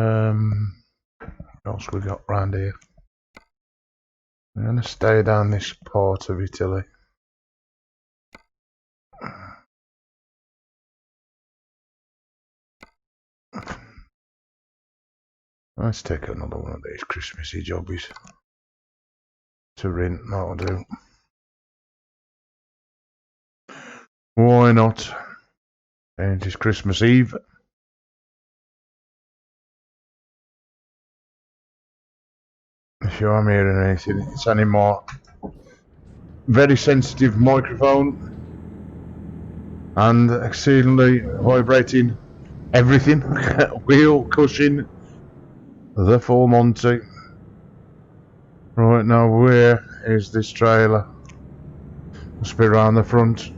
else we got round here? I'm going to stay down this part of Italy. Let's take another one of these Christmassy jobbies to rent. That'll do. Why not? And it is Christmas Eve. If you are hearing anything, it's only my very sensitive microphone and exceedingly vibrating everything. Wheel, cushion, the full Monty. Right, now where is this trailer? Must be around the front.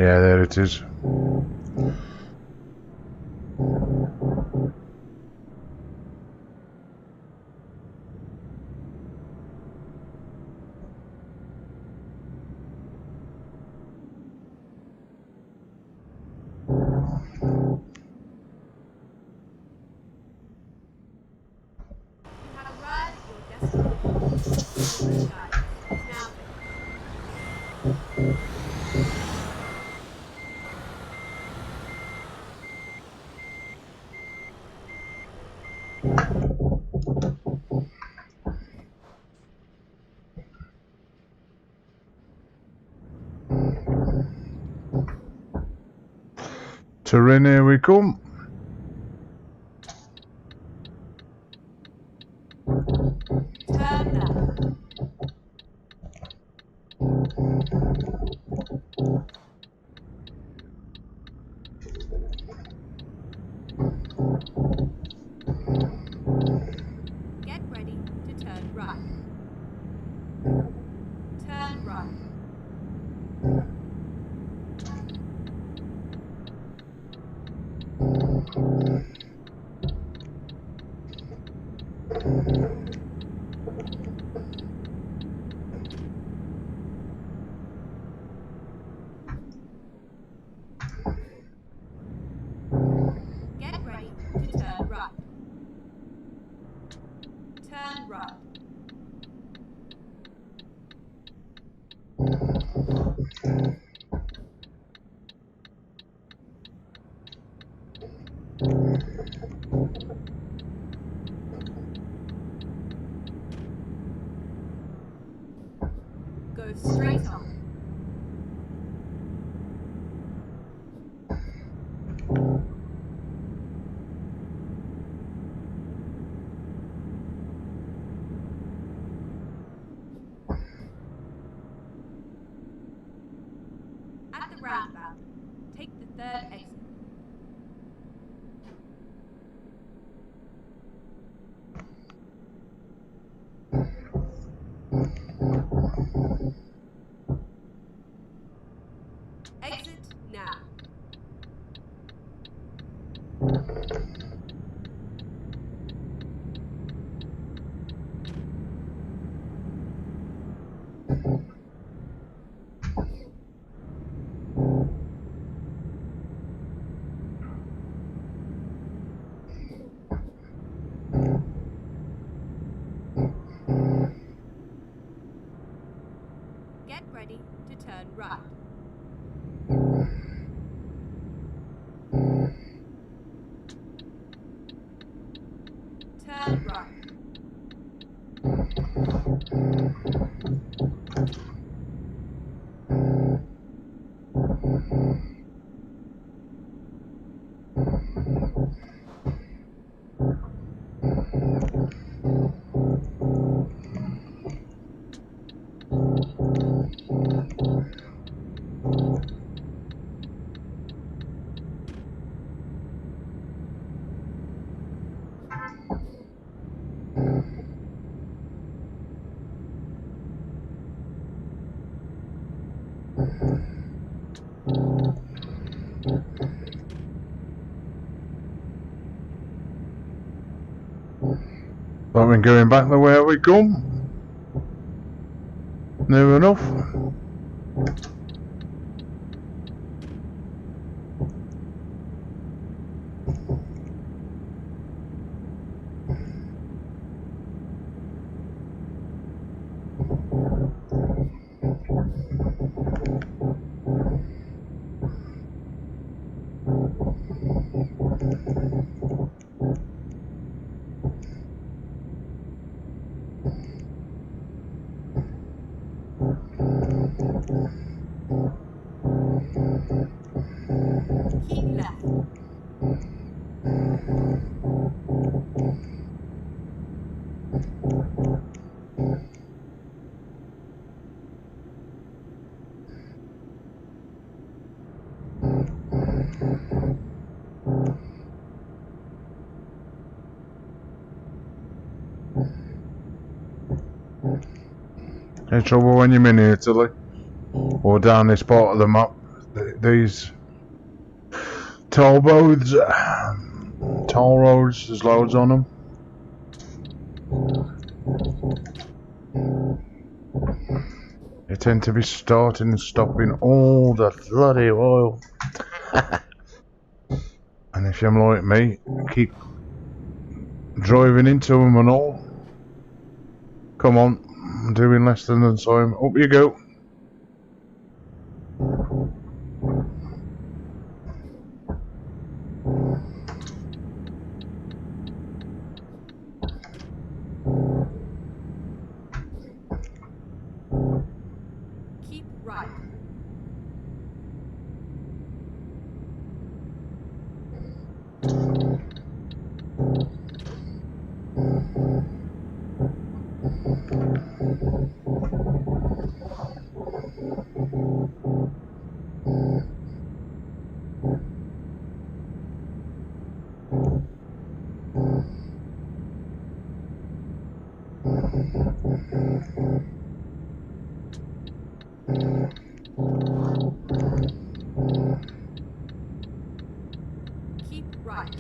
Yeah, there it is. You have arrived at your destination. Your route guidance is now finished. Terrain, here we come. Turn left. Get ready to turn right. Turn right. Get ready to turn right. Turn right. Go straight on. At the roundabout, take the third exit. Exit now. Get ready to turn right. Turn right. But we're going back the way we come. Near enough. Keep left. Any trouble when you're in Italy or down this part of the map? these toll booths, toll roads, there's loads on them. They tend to be starting and stopping all the bloody while. And if you're like me, keep driving into them and all. Come on, I'm doing less than the time. Up you go. Keep right. Keep right.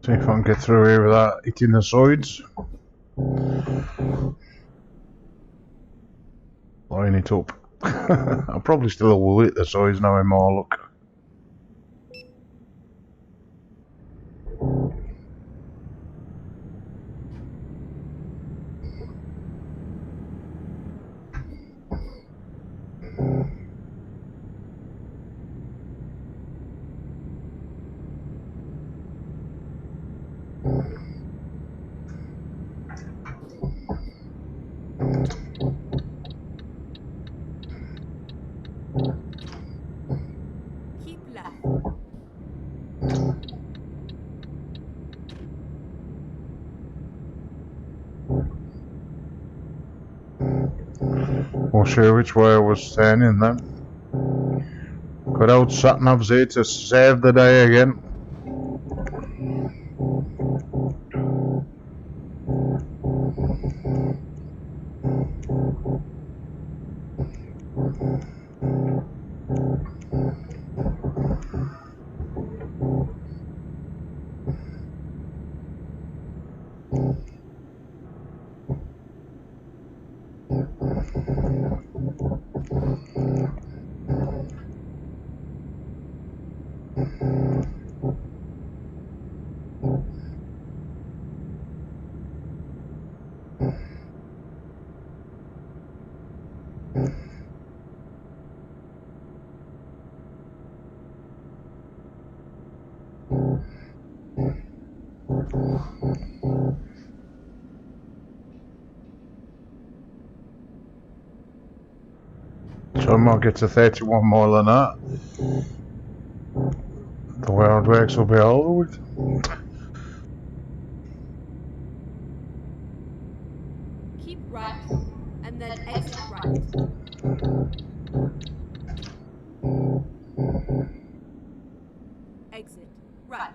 See if I can get through here without hitting the sides. Line it up. I probably still will hit the sides now in more luck. Keep left. Not sure which way I was turning then. Got out sat navs here to save the day again. So I might get to 31 more than that. The world works will be over with. Keep right, and then exit right. Exit right.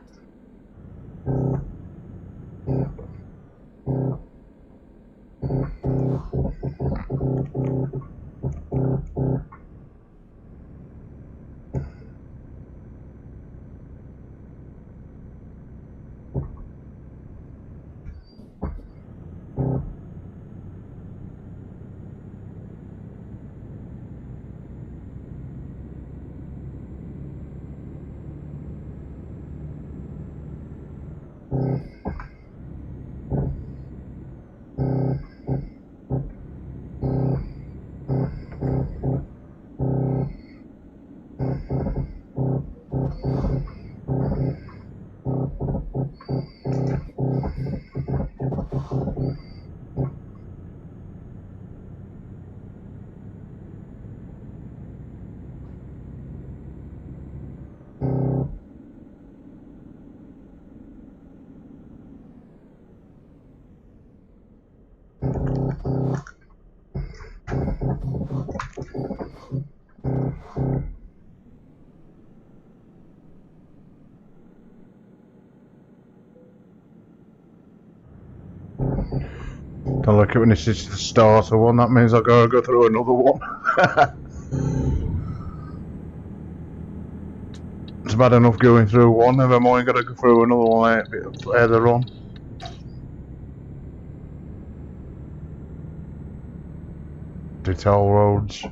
Don't like it when it's just the starter one, that means I've got to go through another one. It's bad enough going through one, never mind got to go through another one later on. Detail roads.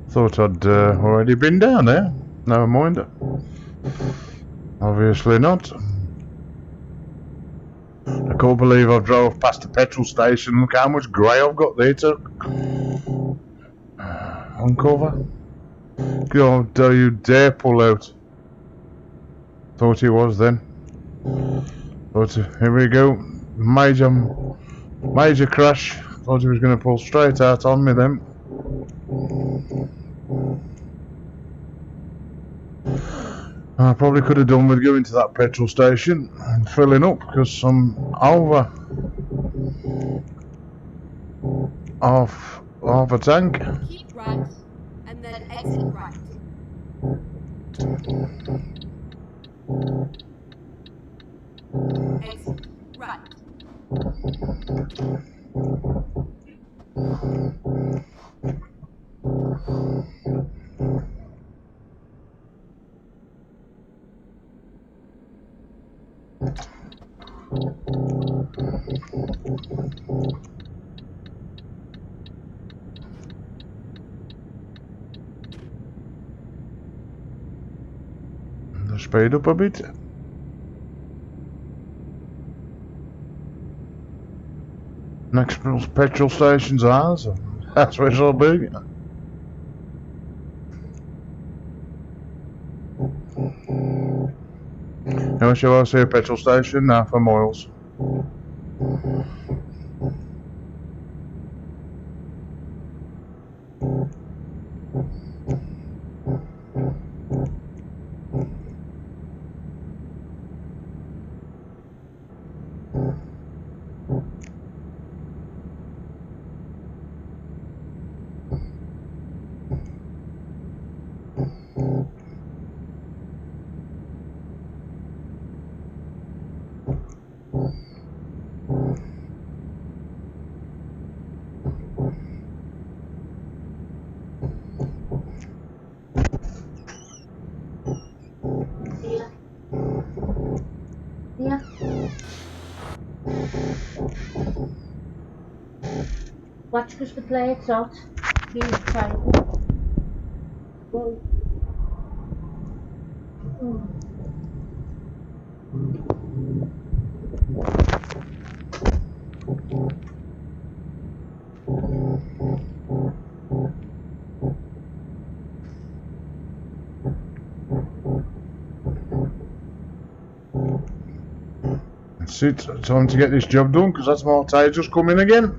Thought I'd already been down there. Never mind. Obviously not. I can't believe I've drove past the petrol station. Look how much grey I've got there to uncover. God, don't you dare pull out. Thought he was then. But here we go. Major crash. Thought he was going to pull straight out on me then. I probably could have done with going to that petrol station and filling up because I'm over half a tank. Keep right, and then exit right. Exit right. Speed up a bit. Next petrol station's ours. That's where it'll be. Now shall I see a petrol station? Now for miles. Yeah. Watch because the plate's hot. He's trying. Whoa. That's it. Time to get this job done because that's my tyre just coming again.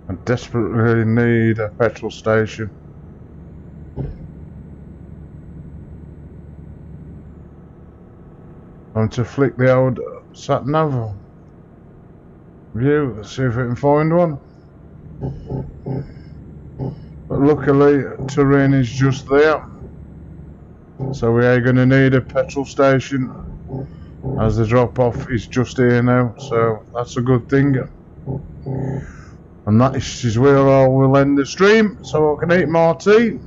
I desperately need a petrol station. Time to flick the old sat nav view, see if we can find one. But luckily, terrain is just there, so we are going to need a petrol station as the drop off is just here now, so that's a good thing. And that is where I will end the stream, so I can eat my tea.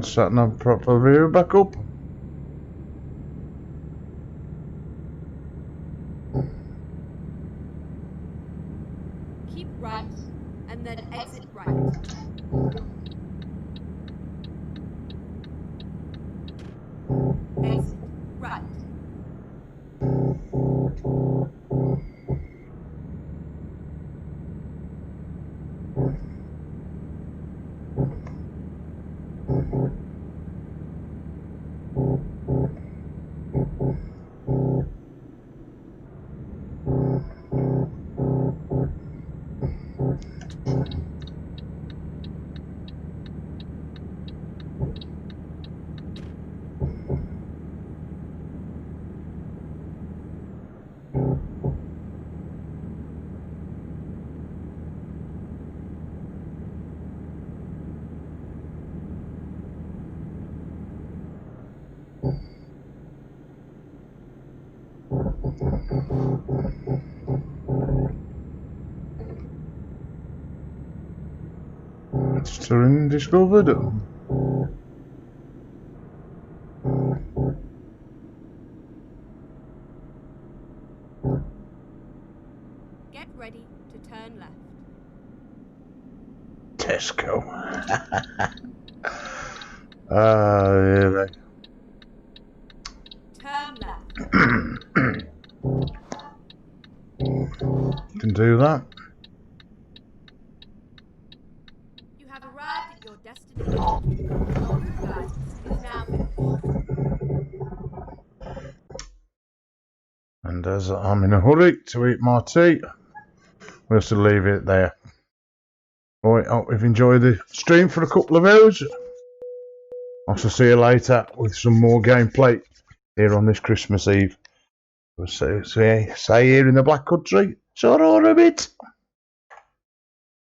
I'd sat nav proper view back up. Keep right, and then exit right. Exit right. It's terrain discovered. Get ready to turn left. Tesco. Ah, really? Turn left. Can do that. You have arrived at your destination. Your route guidance is now finished. And as I'm in a hurry to eat my tea, we'll still leave it there. Right, hope you've enjoyed the stream for a couple of hours. I shall see you later with some more gameplay here on this Christmas Eve. We'll say here in the Black Country, sort of a bit.